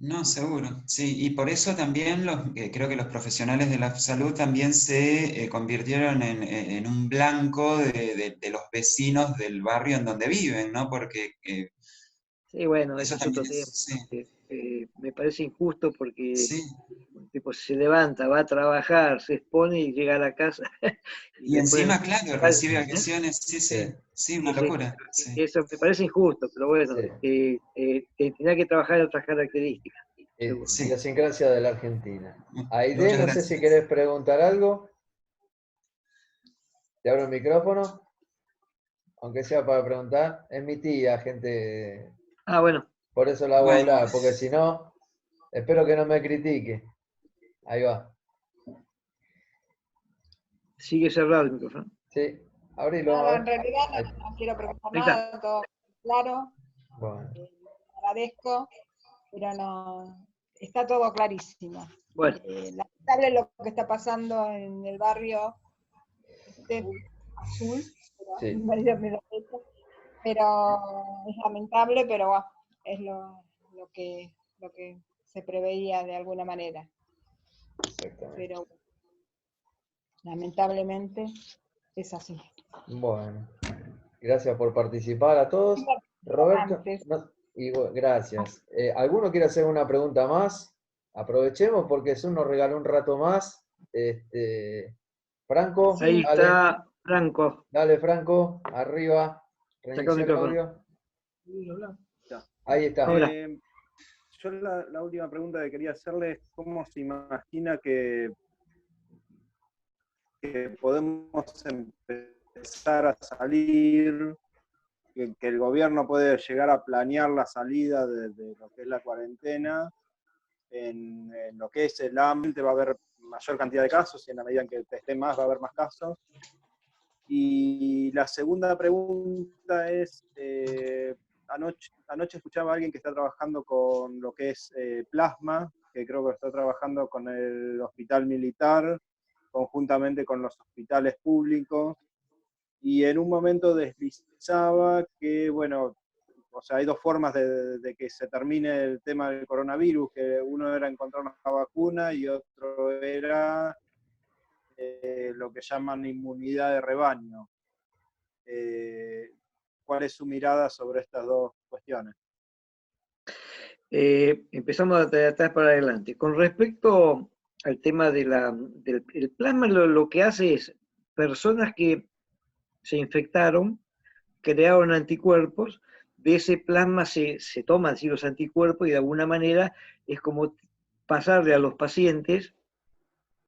No, seguro, sí, y por eso también creo que los profesionales de la salud también se convirtieron en un blanco de los vecinos del barrio en donde viven, ¿no? Porque... sí, bueno, eso es otro tema. Me parece injusto porque tipo se levanta, va a trabajar, se expone y llega a la casa. Y encima, claro, recibe agresiones, sí, una locura. Eso me parece injusto, pero bueno, tendría que trabajar en otras características. Idiosincrasia de la Argentina. Aide, no sé si querés preguntar algo. Te abro el micrófono. Aunque sea para preguntar. Es mi tía, gente. Ah, bueno. Por eso la hago hablar, porque si no, espero que no me critique. Ahí va. Sigue cerrado el micrófono. Sí, abrilo. No, en realidad no quiero preguntar nada, todo claro. Bueno. Agradezco, pero no, está todo clarísimo. Bueno. Lamentable lo que está pasando en el barrio azul, pero es lamentable, pero bueno, es lo que se preveía de alguna manera. Pero lamentablemente es así. Bueno, gracias por participar a todos. Roberto, gracias. ¿Alguno quiere hacer una pregunta más? Aprovechemos porque Zoom nos regaló un rato más. Franco. Ahí está Franco. Dale, Franco, arriba. Reinicia el audio. Ahí está. Yo la última pregunta que quería hacerle es cómo se imagina que podemos empezar a salir, que el gobierno puede llegar a planear la salida de lo que es la cuarentena, en lo que es el ámbito va a haber mayor cantidad de casos y en la medida en que esté más va a haber más casos. Y la segunda pregunta es, anoche escuchaba a alguien que está trabajando con lo que es plasma, que creo que está trabajando con el hospital militar, conjuntamente con los hospitales públicos, y en un momento deslizaba que, bueno, o sea, hay dos formas de que se termine el tema del coronavirus, que uno era encontrar una vacuna y otro era lo que llaman inmunidad de rebaño. ¿Cuál es su mirada sobre estas dos cuestiones? Empezamos de atrás para adelante. Con respecto al tema del plasma, lo que hace es personas que se infectaron, crearon anticuerpos, de ese plasma se toman los anticuerpos y de alguna manera es como pasarle a los pacientes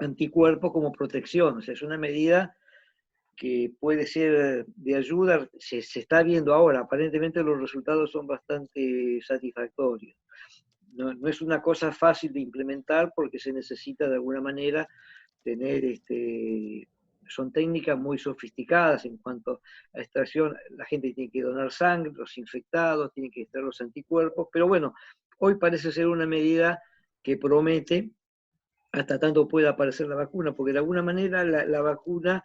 anticuerpos como protección. O sea, es una medida que puede ser de ayuda, se está viendo ahora, aparentemente los resultados son bastante satisfactorios. No es una cosa fácil de implementar porque se necesita de alguna manera tener, son técnicas muy sofisticadas en cuanto a extracción, la gente tiene que donar sangre, los infectados, tienen que extraer los anticuerpos, pero bueno, hoy parece ser una medida que promete hasta tanto pueda aparecer la vacuna, porque de alguna manera la vacuna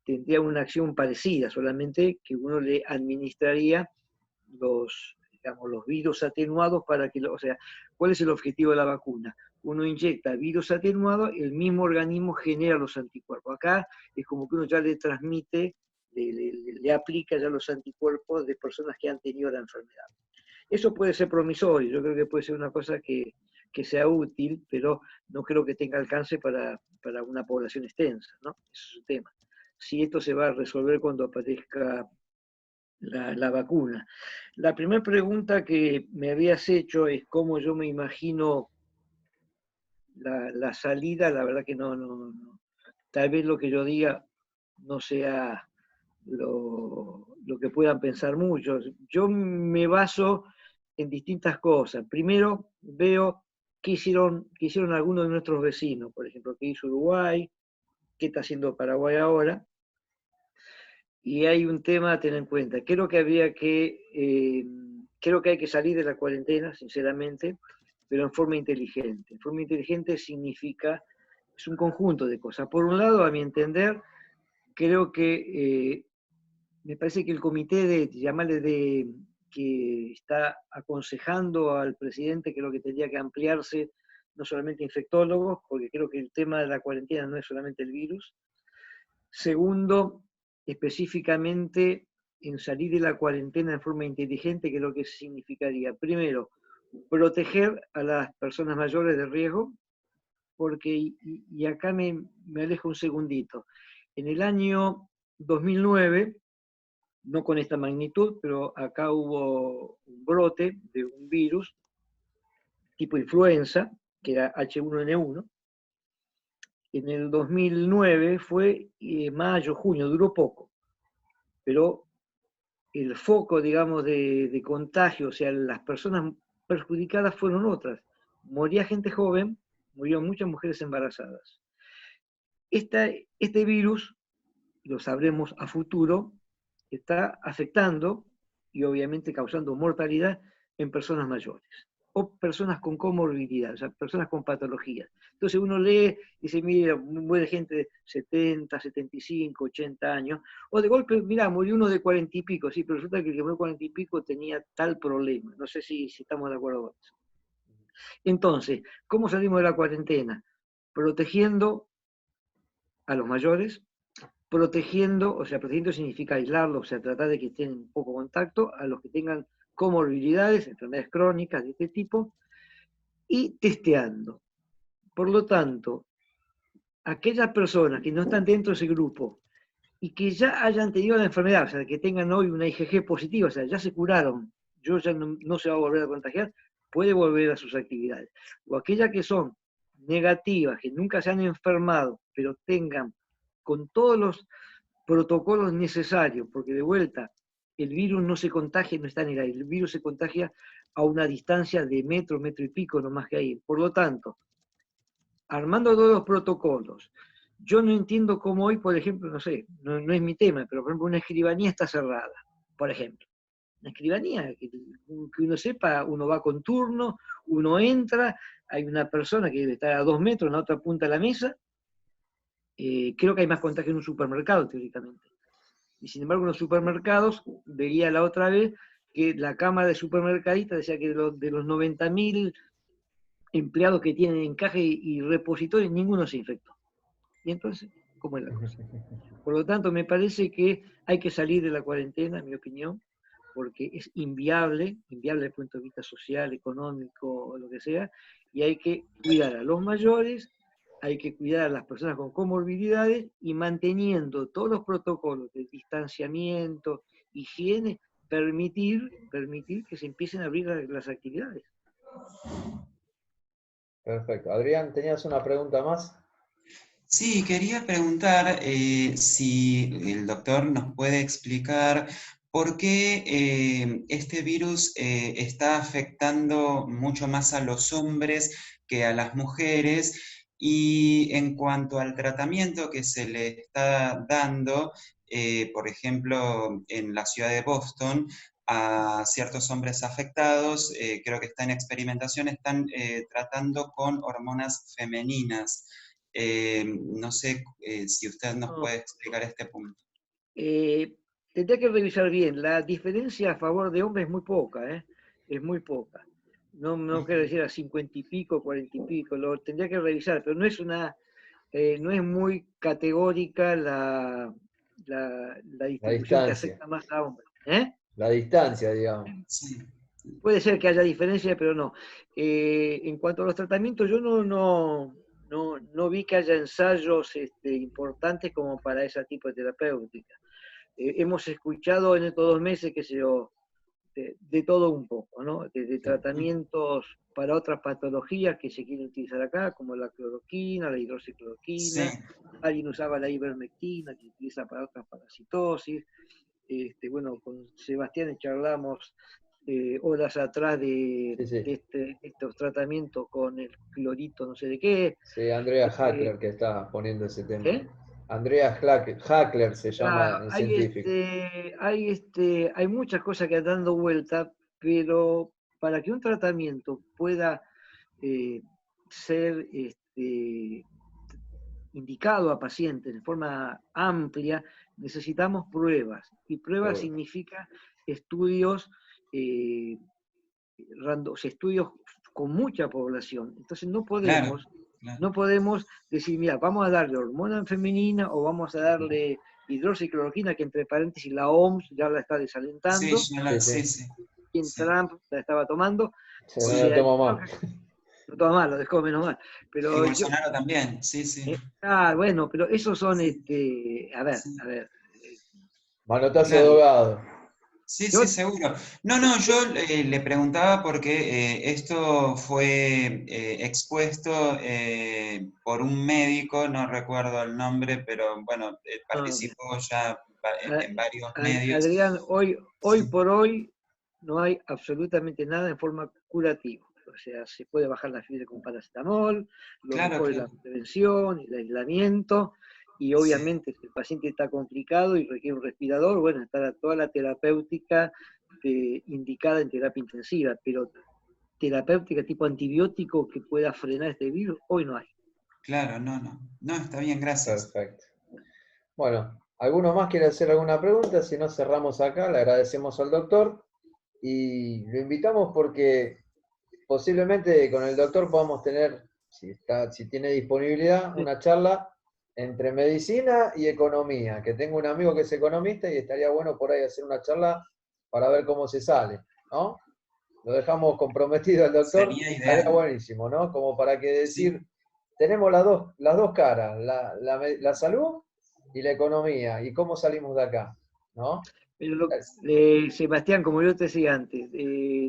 tendría una acción parecida, solamente que uno le administraría los virus atenuados para que, o sea, ¿cuál es el objetivo de la vacuna? Uno inyecta virus atenuado, el mismo organismo genera los anticuerpos. Acá es como que uno ya le transmite, le aplica ya los anticuerpos de personas que han tenido la enfermedad. Eso puede ser promisorio, yo creo que puede ser una cosa que sea útil, pero no creo que tenga alcance para una población extensa, ¿no? Ese es el tema. Si esto se va a resolver cuando aparezca la vacuna. La primera pregunta que me habías hecho es cómo yo me imagino la salida. La verdad que no. Tal vez lo que yo diga no sea lo que puedan pensar muchos. Yo me baso en distintas cosas. Primero, veo qué hicieron algunos de nuestros vecinos, por ejemplo, qué hizo Uruguay, qué está haciendo Paraguay ahora. Y hay un tema a tener en cuenta. Creo que hay que salir de la cuarentena, sinceramente, pero en forma inteligente. En forma inteligente significa, es un conjunto de cosas. Por un lado, a mi entender, creo que me parece que el comité que está aconsejando al presidente, creo que tendría que ampliarse no solamente infectólogos, porque creo que el tema de la cuarentena no es solamente el virus. Segundo, específicamente en salir de la cuarentena de forma inteligente, que es lo que significaría, primero, proteger a las personas mayores de riesgo, porque, y acá me alejo un segundito, en el año 2009, no con esta magnitud, pero acá hubo un brote de un virus tipo influenza, que era H1N1. En el 2009 fue mayo, junio, duró poco, pero el foco, digamos, de contagio, o sea, las personas perjudicadas fueron otras. Moría gente joven, murieron muchas mujeres embarazadas. Este virus, lo sabremos a futuro, está afectando y obviamente causando mortalidad en personas mayores o personas con comorbilidad, o sea, personas con patologías. Entonces uno lee y dice, mira, muere gente de 70, 75, 80 años, o de golpe, mira, murió uno de 40 y pico, sí, pero resulta que el que murió 40 y pico tenía tal problema. No sé si estamos de acuerdo con eso. Entonces, ¿cómo salimos de la cuarentena? Protegiendo a los mayores, protegiendo significa aislarlos, o sea, tratar de que estén en poco contacto, a los que tengan comorbilidades, enfermedades crónicas de este tipo, y testeando. Por lo tanto, aquellas personas que no están dentro de ese grupo y que ya hayan tenido la enfermedad, o sea, que tengan hoy una IgG positiva, o sea, ya se curaron, ya no se va a volver a contagiar, puede volver a sus actividades. O aquellas que son negativas, que nunca se han enfermado, pero tengan con todos los protocolos necesarios, porque de vuelta, el virus no se contagia, no está en el aire, el virus se contagia a una distancia de metro y pico, no más que ahí. Por lo tanto, armando todos los protocolos, yo no entiendo cómo hoy, por ejemplo, no sé, no es mi tema, pero por ejemplo una escribanía está cerrada, por ejemplo. Una escribanía, que uno sepa, uno va con turno, uno entra, hay una persona que debe estar a 2 metros en la otra punta de la mesa. Creo que hay más contagio en un supermercado, teóricamente. Y sin embargo, en los supermercados, veía la otra vez que la Cámara de Supermercadistas decía que de los 90.000 empleados que tienen en caja y repositorios, ninguno se infectó. Y entonces, ¿cómo es la cosa? Por lo tanto, me parece que hay que salir de la cuarentena, en mi opinión, porque es inviable desde el punto de vista social, económico, lo que sea, y hay que cuidar a los mayores, hay que cuidar a las personas con comorbilidades y manteniendo todos los protocolos de distanciamiento, higiene, permitir que se empiecen a abrir las actividades. Perfecto. Adrián, ¿tenías una pregunta más? Sí, quería preguntar si el doctor nos puede explicar por qué este virus está afectando mucho más a los hombres que a las mujeres, y en cuanto al tratamiento que se le está dando, por ejemplo, en la ciudad de Boston, a ciertos hombres afectados, creo que está en experimentación, están tratando con hormonas femeninas. No sé si usted nos No, puede explicar este punto. tendría que revisar bien. La diferencia a favor de hombres es muy poca, ¿eh? Es muy poca. No quiero decir a 50 y pico, 40 y pico, lo tendría que revisar, pero no es no es muy categórica la La distribución que distancia. afecta más a hombres. ¿Eh? La distancia, digamos. Sí. Puede ser que haya diferencia, pero no. En cuanto a los tratamientos, yo no vi que haya ensayos importantes como para ese tipo de terapéutica. Hemos escuchado en estos 2 meses, qué sé yo, de todo un poco, ¿no? Desde tratamientos para otras patologías que se quieren utilizar acá, como la cloroquina, la Sí. hidroxicloroquina, alguien usaba la ivermectina, que se utiliza para otras parasitosis. Bueno, con Sebastián charlamos horas atrás de Sí, sí. estos tratamientos con el clorito, no sé de qué. Sí, Andrea Hackler que está poniendo ese tema. ¿Qué? Andrea Hackler se llama Claro, el científico. hay muchas cosas que están dando vuelta, pero para que un tratamiento pueda ser indicado a pacientes de forma amplia, necesitamos pruebas. Y pruebas Seguro. significa estudios, estudios con mucha población. Entonces Claro, claro. no podemos decir, mira, vamos a darle hormona femenina o vamos a darle hidroxicloroquina, que entre paréntesis la OMS ya la está Sí, desalentando, Sí. sí. quien Sí, Trump la estaba tomando. Se O no lo sí. sea, tomo creo más. que no toma mal, lo dejó menos mal. Y Pero Bolsonaro también, sí, sí. bueno, pero esos son, Sí, a ver, sí. Manotazo de Claro. ahogado. Sí, yo, sí, seguro. No, yo le preguntaba porque esto fue expuesto por un médico, no recuerdo el nombre, pero bueno, participó ya en varios medios. Adrián, hoy Sí, por hoy no hay absolutamente nada en forma curativa. O sea, se puede bajar la fiebre con paracetamol, lo claro, mejor es la claro. prevención, el aislamiento, y Sí, obviamente si el paciente está complicado y requiere un respirador, bueno, está toda la terapéutica indicada en terapia intensiva, pero terapéutica tipo antibiótico que pueda frenar este virus, hoy no hay. claro, no, está bien, gracias. Perfecto. Bueno, ¿alguno más quiere hacer alguna pregunta? Si no, cerramos acá. Le agradecemos al doctor y lo invitamos porque posiblemente con el doctor podamos tener, si tiene disponibilidad, una charla entre medicina y economía, que tengo un amigo que es economista y estaría bueno por ahí hacer una charla para ver cómo se sale, ¿no? Lo dejamos comprometido al doctor, Sería estaría ideal. buenísimo, ¿no? Como para que Sí, decir, tenemos las dos caras, la salud y la economía, y cómo salimos de acá, ¿no? Pero Sebastián, como yo te decía antes,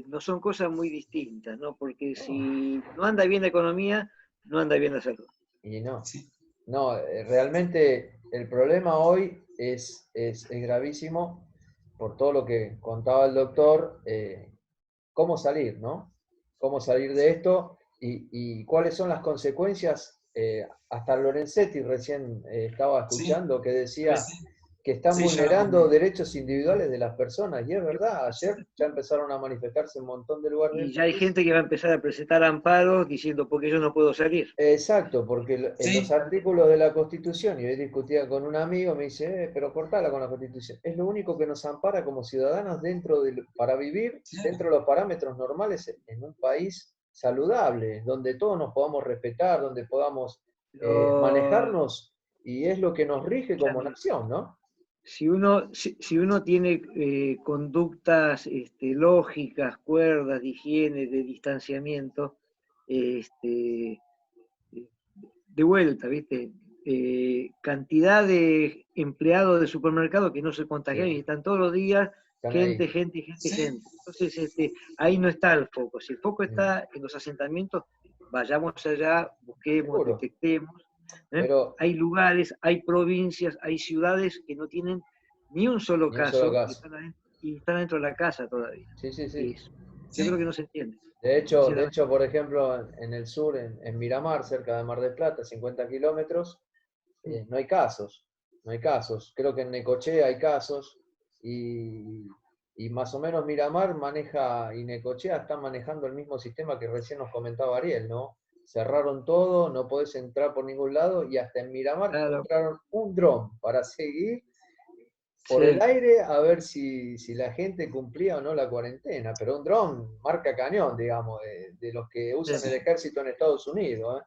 no son cosas muy distintas, ¿no? Porque si no anda bien la economía, no anda bien la salud. Y no, sí, no, realmente el problema hoy es gravísimo por todo lo que contaba el doctor, cómo salir, ¿no? Cómo salir de esto y cuáles son las consecuencias. Hasta Lorenzetti recién estaba sí, escuchando que decía recién. que están Sí, yo lo vulnerando comenté. derechos individuales de las personas, y es verdad, ayer ya empezaron a manifestarse un montón de lugares del Y ya hay país. gente que va a empezar a presentar amparos diciendo, porque yo no puedo salir. Exacto, porque en los Sí, artículos de la Constitución, y hoy discutía con un amigo, me dice, pero cortala con la Constitución, es lo único que nos ampara como ciudadanos para vivir claro. dentro de los parámetros normales en un país saludable, donde todos nos podamos respetar, donde podamos Pero, manejarnos, y es lo que nos rige como escúchame, nación, ¿no? si uno tiene conductas lógicas, cuerdas, de higiene, de distanciamiento, este, de vuelta, ¿viste? Cantidad de empleados de supermercado que no se contagian y Sí, están todos los días, están gente, ahí. gente, gente, Sí, gente. Entonces, ahí no está el foco. Si el foco Mm, está en los asentamientos, vayamos allá, busquemos, seguro. detectemos. Pero, hay lugares, hay provincias, hay ciudades que no tienen ni un solo caso, y están dentro de la casa todavía. Sí, sí, sí. Y eso, yo creo que no se entiende. De hecho, por ejemplo, en el sur, en Miramar, cerca de Mar del Plata, 50 kilómetros, no hay casos. No hay casos. Creo que en Necochea hay casos y más o menos Miramar maneja, y Necochea están manejando el mismo sistema que recién nos comentaba Ariel, ¿no? Cerraron todo, no podés entrar por ningún lado y hasta en Miramar compraron un dron para seguir por el aire a ver si la gente cumplía o no la cuarentena, pero un dron marca cañón, digamos, de los que usan el ejército en Estados Unidos,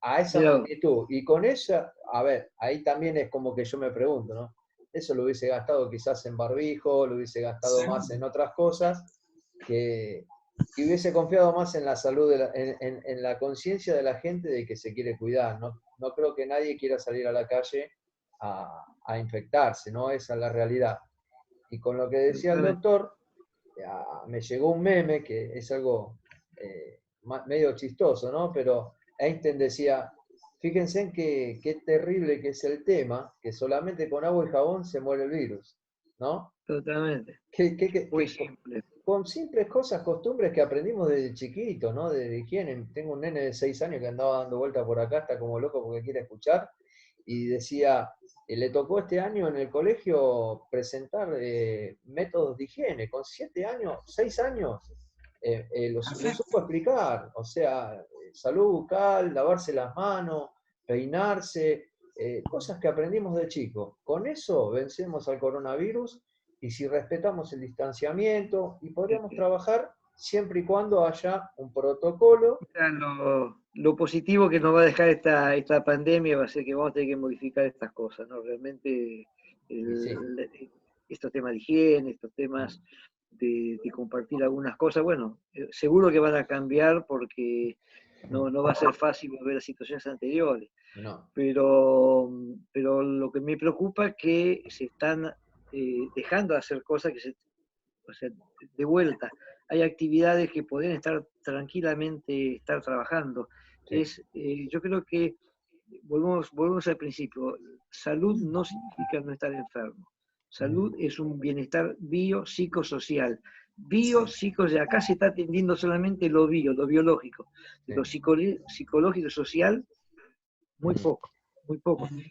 a esa magnitud. Y con esa, a ver, ahí también es como que yo me pregunto, ¿no? Eso lo hubiese gastado quizás en barbijo, lo hubiese gastado más en otras cosas, que hubiese confiado más en la salud, en la conciencia de la gente de que se quiere cuidar. No creo que nadie quiera salir a la calle a infectarse, ¿no? Esa es la realidad. Y con lo que decía el doctor, me llegó un meme que es algo medio chistoso, ¿no? Pero Einstein decía, fíjense en qué terrible que es el tema, que solamente con agua y jabón se muere el virus, ¿no? Totalmente. Muy simple. Con simples cosas, costumbres que aprendimos desde chiquito, ¿no? De higiene. Tengo un nene de 6 años que andaba dando vueltas por acá, está como loco porque quiere escuchar, y decía, le tocó este año en el colegio presentar métodos de higiene. Con 7 años, 6 años, lo supo explicar. O sea, salud bucal, lavarse las manos, peinarse, cosas que aprendimos de chico. Con eso vencemos al coronavirus y si respetamos el distanciamiento, y podríamos trabajar siempre y cuando haya un protocolo. Lo positivo que nos va a dejar esta pandemia va a ser que vamos a tener que modificar estas cosas, ¿no? Realmente estos temas de higiene, estos temas de compartir algunas cosas, bueno, seguro que van a cambiar porque no va a ser fácil volver a situaciones anteriores. No. Pero lo que me preocupa es que se están dejando de hacer cosas o sea, de vuelta. Hay actividades que podrían estar tranquilamente trabajando. Sí. Yo creo que volvemos al principio. Salud no significa no estar enfermo. Salud es un bienestar biopsicosocial. Biopsico, de acá se está atendiendo solamente lo biológico. Lo psicológico y social, muy poco.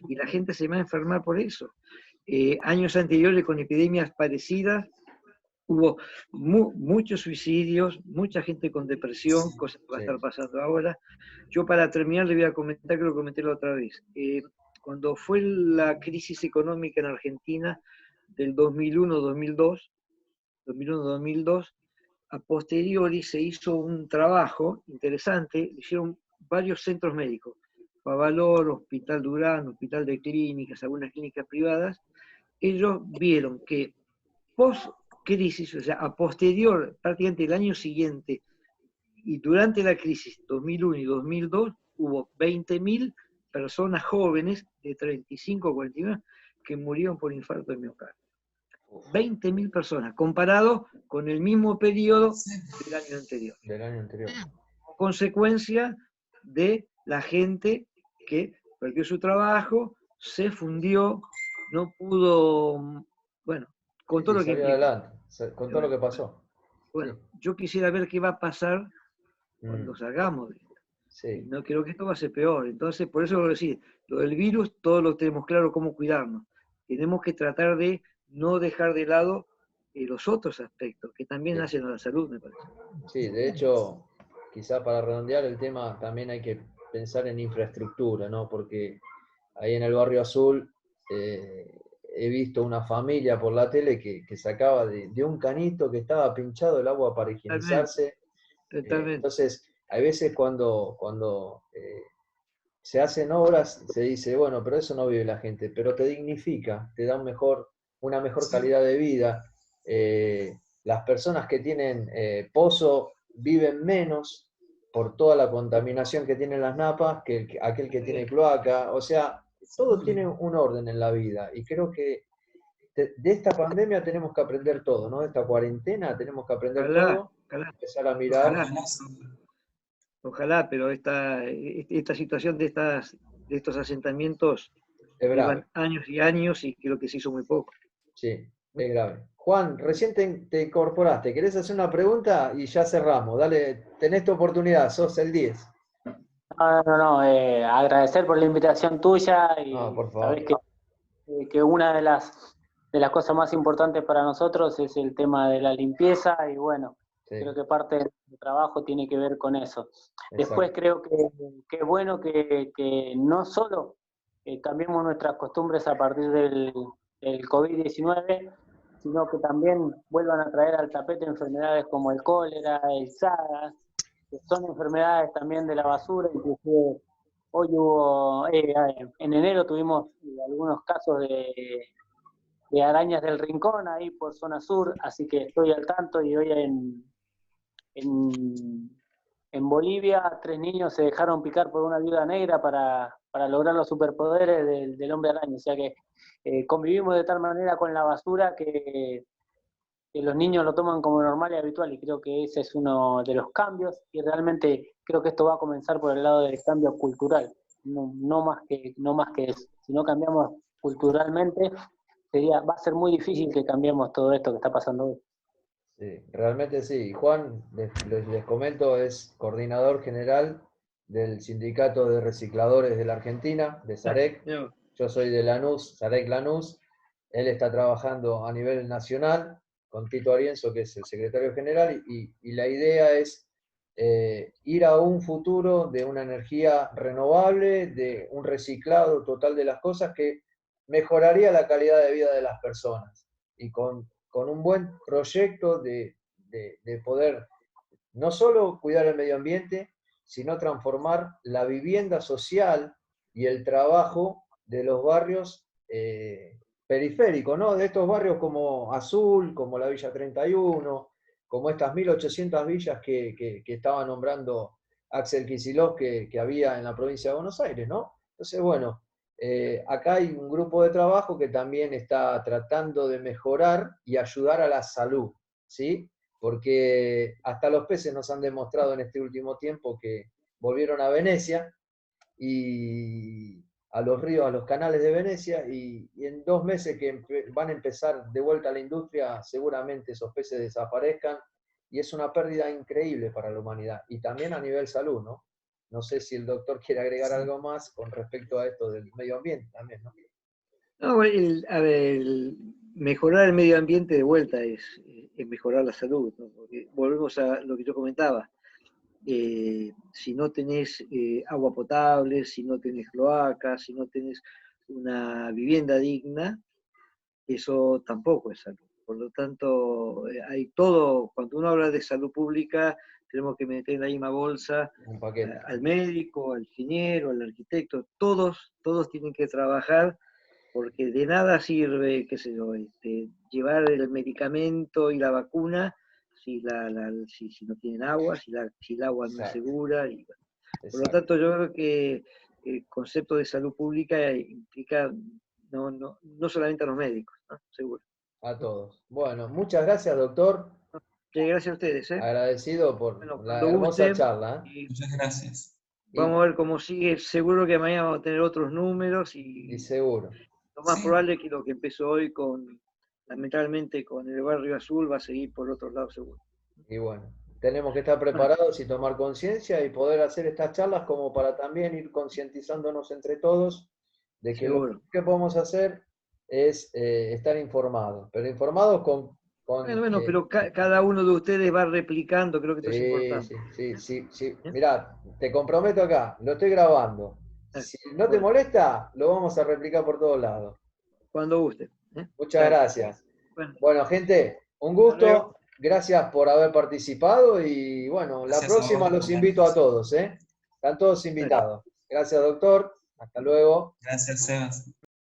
Y la gente se va a enfermar por eso. Años anteriores, con epidemias parecidas, hubo muchos suicidios, mucha gente con depresión, cosa que va a estar pasando ahora. Yo, para terminar, le voy a comentar, que lo comenté la otra vez. Cuando fue la crisis económica en Argentina del 2001-2002, a posteriori se hizo un trabajo interesante, hicieron varios centros médicos, Favalor, Hospital Durán, Hospital de Clínicas, algunas clínicas privadas. Ellos vieron que post-crisis, o sea, a posterior, prácticamente el año siguiente, y durante la crisis 2001 y 2002, hubo 20.000 personas jóvenes de 35 a 49 que murieron por infarto de miocardio. 20.000 personas, comparado con el mismo periodo del año anterior. Consecuencia de la gente que perdió su trabajo, se fundió, no pudo, bueno, con todo lo que adelante, con todo lo que pasó. Bueno, yo quisiera ver qué va a pasar cuando salgamos de esto. No creo que esto va a ser peor. Entonces, por eso lo decía, lo del virus, todos lo tenemos claro cómo cuidarnos. Tenemos que tratar de no dejar de lado los otros aspectos que también hacen a la salud, me parece. Sí, de hecho, quizá para redondear el tema, también hay que pensar en infraestructura, ¿no? Porque ahí en el Barrio Azul he visto una familia por la tele que sacaba de un canito que estaba pinchado el agua para higienizarse. Entonces, hay veces cuando se hacen obras, se dice, bueno, pero eso no vive la gente, pero te dignifica, te da una mejor calidad de vida. Las personas que tienen pozo viven menos por toda la contaminación que tienen las napas que aquel que tiene cloaca. O sea, todo tiene un orden en la vida, y creo que de esta pandemia tenemos que aprender todo, ¿no? De esta cuarentena tenemos que aprender todo, empezar a mirar. Ojalá, pero esta situación de estos asentamientos llevan años y años y creo que se hizo muy poco. Sí, es grave. Juan, recién te incorporaste, ¿querés hacer una pregunta? Y ya cerramos, dale, tenés tu oportunidad, sos el 10. No, agradecer por la invitación tuya y por favor. sabés que una de las cosas más importantes para nosotros es el tema de la limpieza y bueno, sí, creo que parte del trabajo tiene que ver con eso. Exacto. Después creo que es bueno que no solo cambiemos nuestras costumbres a partir del COVID-19, sino que también vuelvan a traer al tapete enfermedades como el cólera, el SARS, que son enfermedades también de la basura. Inclusive hoy hubo, en enero tuvimos algunos casos de arañas del rincón ahí por zona sur, así que estoy al tanto. Y hoy en Bolivia 3 niños se dejaron picar por una viuda negra para lograr los superpoderes del hombre araña, o sea que convivimos de tal manera con la basura que los niños lo toman como normal y habitual, y creo que ese es uno de los cambios, y realmente creo que esto va a comenzar por el lado del cambio cultural, no más que eso. Si no cambiamos culturalmente, va a ser muy difícil que cambiemos todo esto que está pasando hoy. Sí, realmente sí. Juan, les comento, es coordinador general del Sindicato de Recicladores de la Argentina, de SAREC. Yo soy de Lanús, SAREC Lanús. Él está trabajando a nivel nacional con Tito Arienzo, que es el secretario general, y la idea es ir a un futuro de una energía renovable, de un reciclado total de las cosas que mejoraría la calidad de vida de las personas. Y con un buen proyecto de poder no solo cuidar el medio ambiente, sino transformar la vivienda social y el trabajo de los barrios periféricos, ¿no? De estos barrios como Azul, como la Villa 31, como estas 1800 villas que estaba nombrando Axel Kicillof que había en la provincia de Buenos Aires, ¿no? Entonces, bueno, acá hay un grupo de trabajo que también está tratando de mejorar y ayudar a la salud, ¿sí? Porque hasta los peces nos han demostrado en este último tiempo que volvieron a Venecia, y a los ríos, a los canales de Venecia, y en 2 meses que van a empezar de vuelta a la industria, seguramente esos peces desaparezcan, y es una pérdida increíble para la humanidad, y también a nivel salud, ¿no? No sé si el doctor quiere agregar algo más con respecto a esto del medio ambiente también, ¿no? No, a ver, mejorar el medio ambiente de vuelta es mejorar la salud, ¿no? Porque volvemos a lo que yo comentaba. Si no tenés agua potable, si no tenés cloacas, si no tenés una vivienda digna, eso tampoco es salud. Por lo tanto, hay todo, cuando uno habla de salud pública, tenemos que meter en la misma bolsa al médico, al ingeniero, al arquitecto, todos tienen que trabajar, porque de nada sirve, qué sé yo, llevar el medicamento y la vacuna si no tienen agua, si el agua no es segura. Por lo tanto, yo creo que el concepto de salud pública implica no solamente a los médicos, ¿no? Seguro. A todos. Bueno, muchas gracias, doctor. Gracias a ustedes. Agradecido por la hermosa charla. Muchas gracias. Vamos a ver cómo sigue. Seguro que mañana vamos a tener otros números. Y seguro. Lo más probable es que lo que empezó hoy lamentablemente con el Barrio Azul va a seguir por otros lados seguro. Y bueno, tenemos que estar preparados y tomar conciencia y poder hacer estas charlas como para también ir concientizándonos entre todos de que lo que podemos hacer es estar informados, pero informados con pero cada uno de ustedes va replicando, creo que esto es importante. Sí. Mirá, te comprometo acá, lo estoy grabando. Si no te molesta, lo vamos a replicar por todos lados. Cuando guste. Muchas gracias. Bueno, gente, un gusto. Gracias por haber participado y bueno, la próxima los invito a todos. Están todos invitados. Gracias, doctor. Hasta luego. Gracias, Sebas.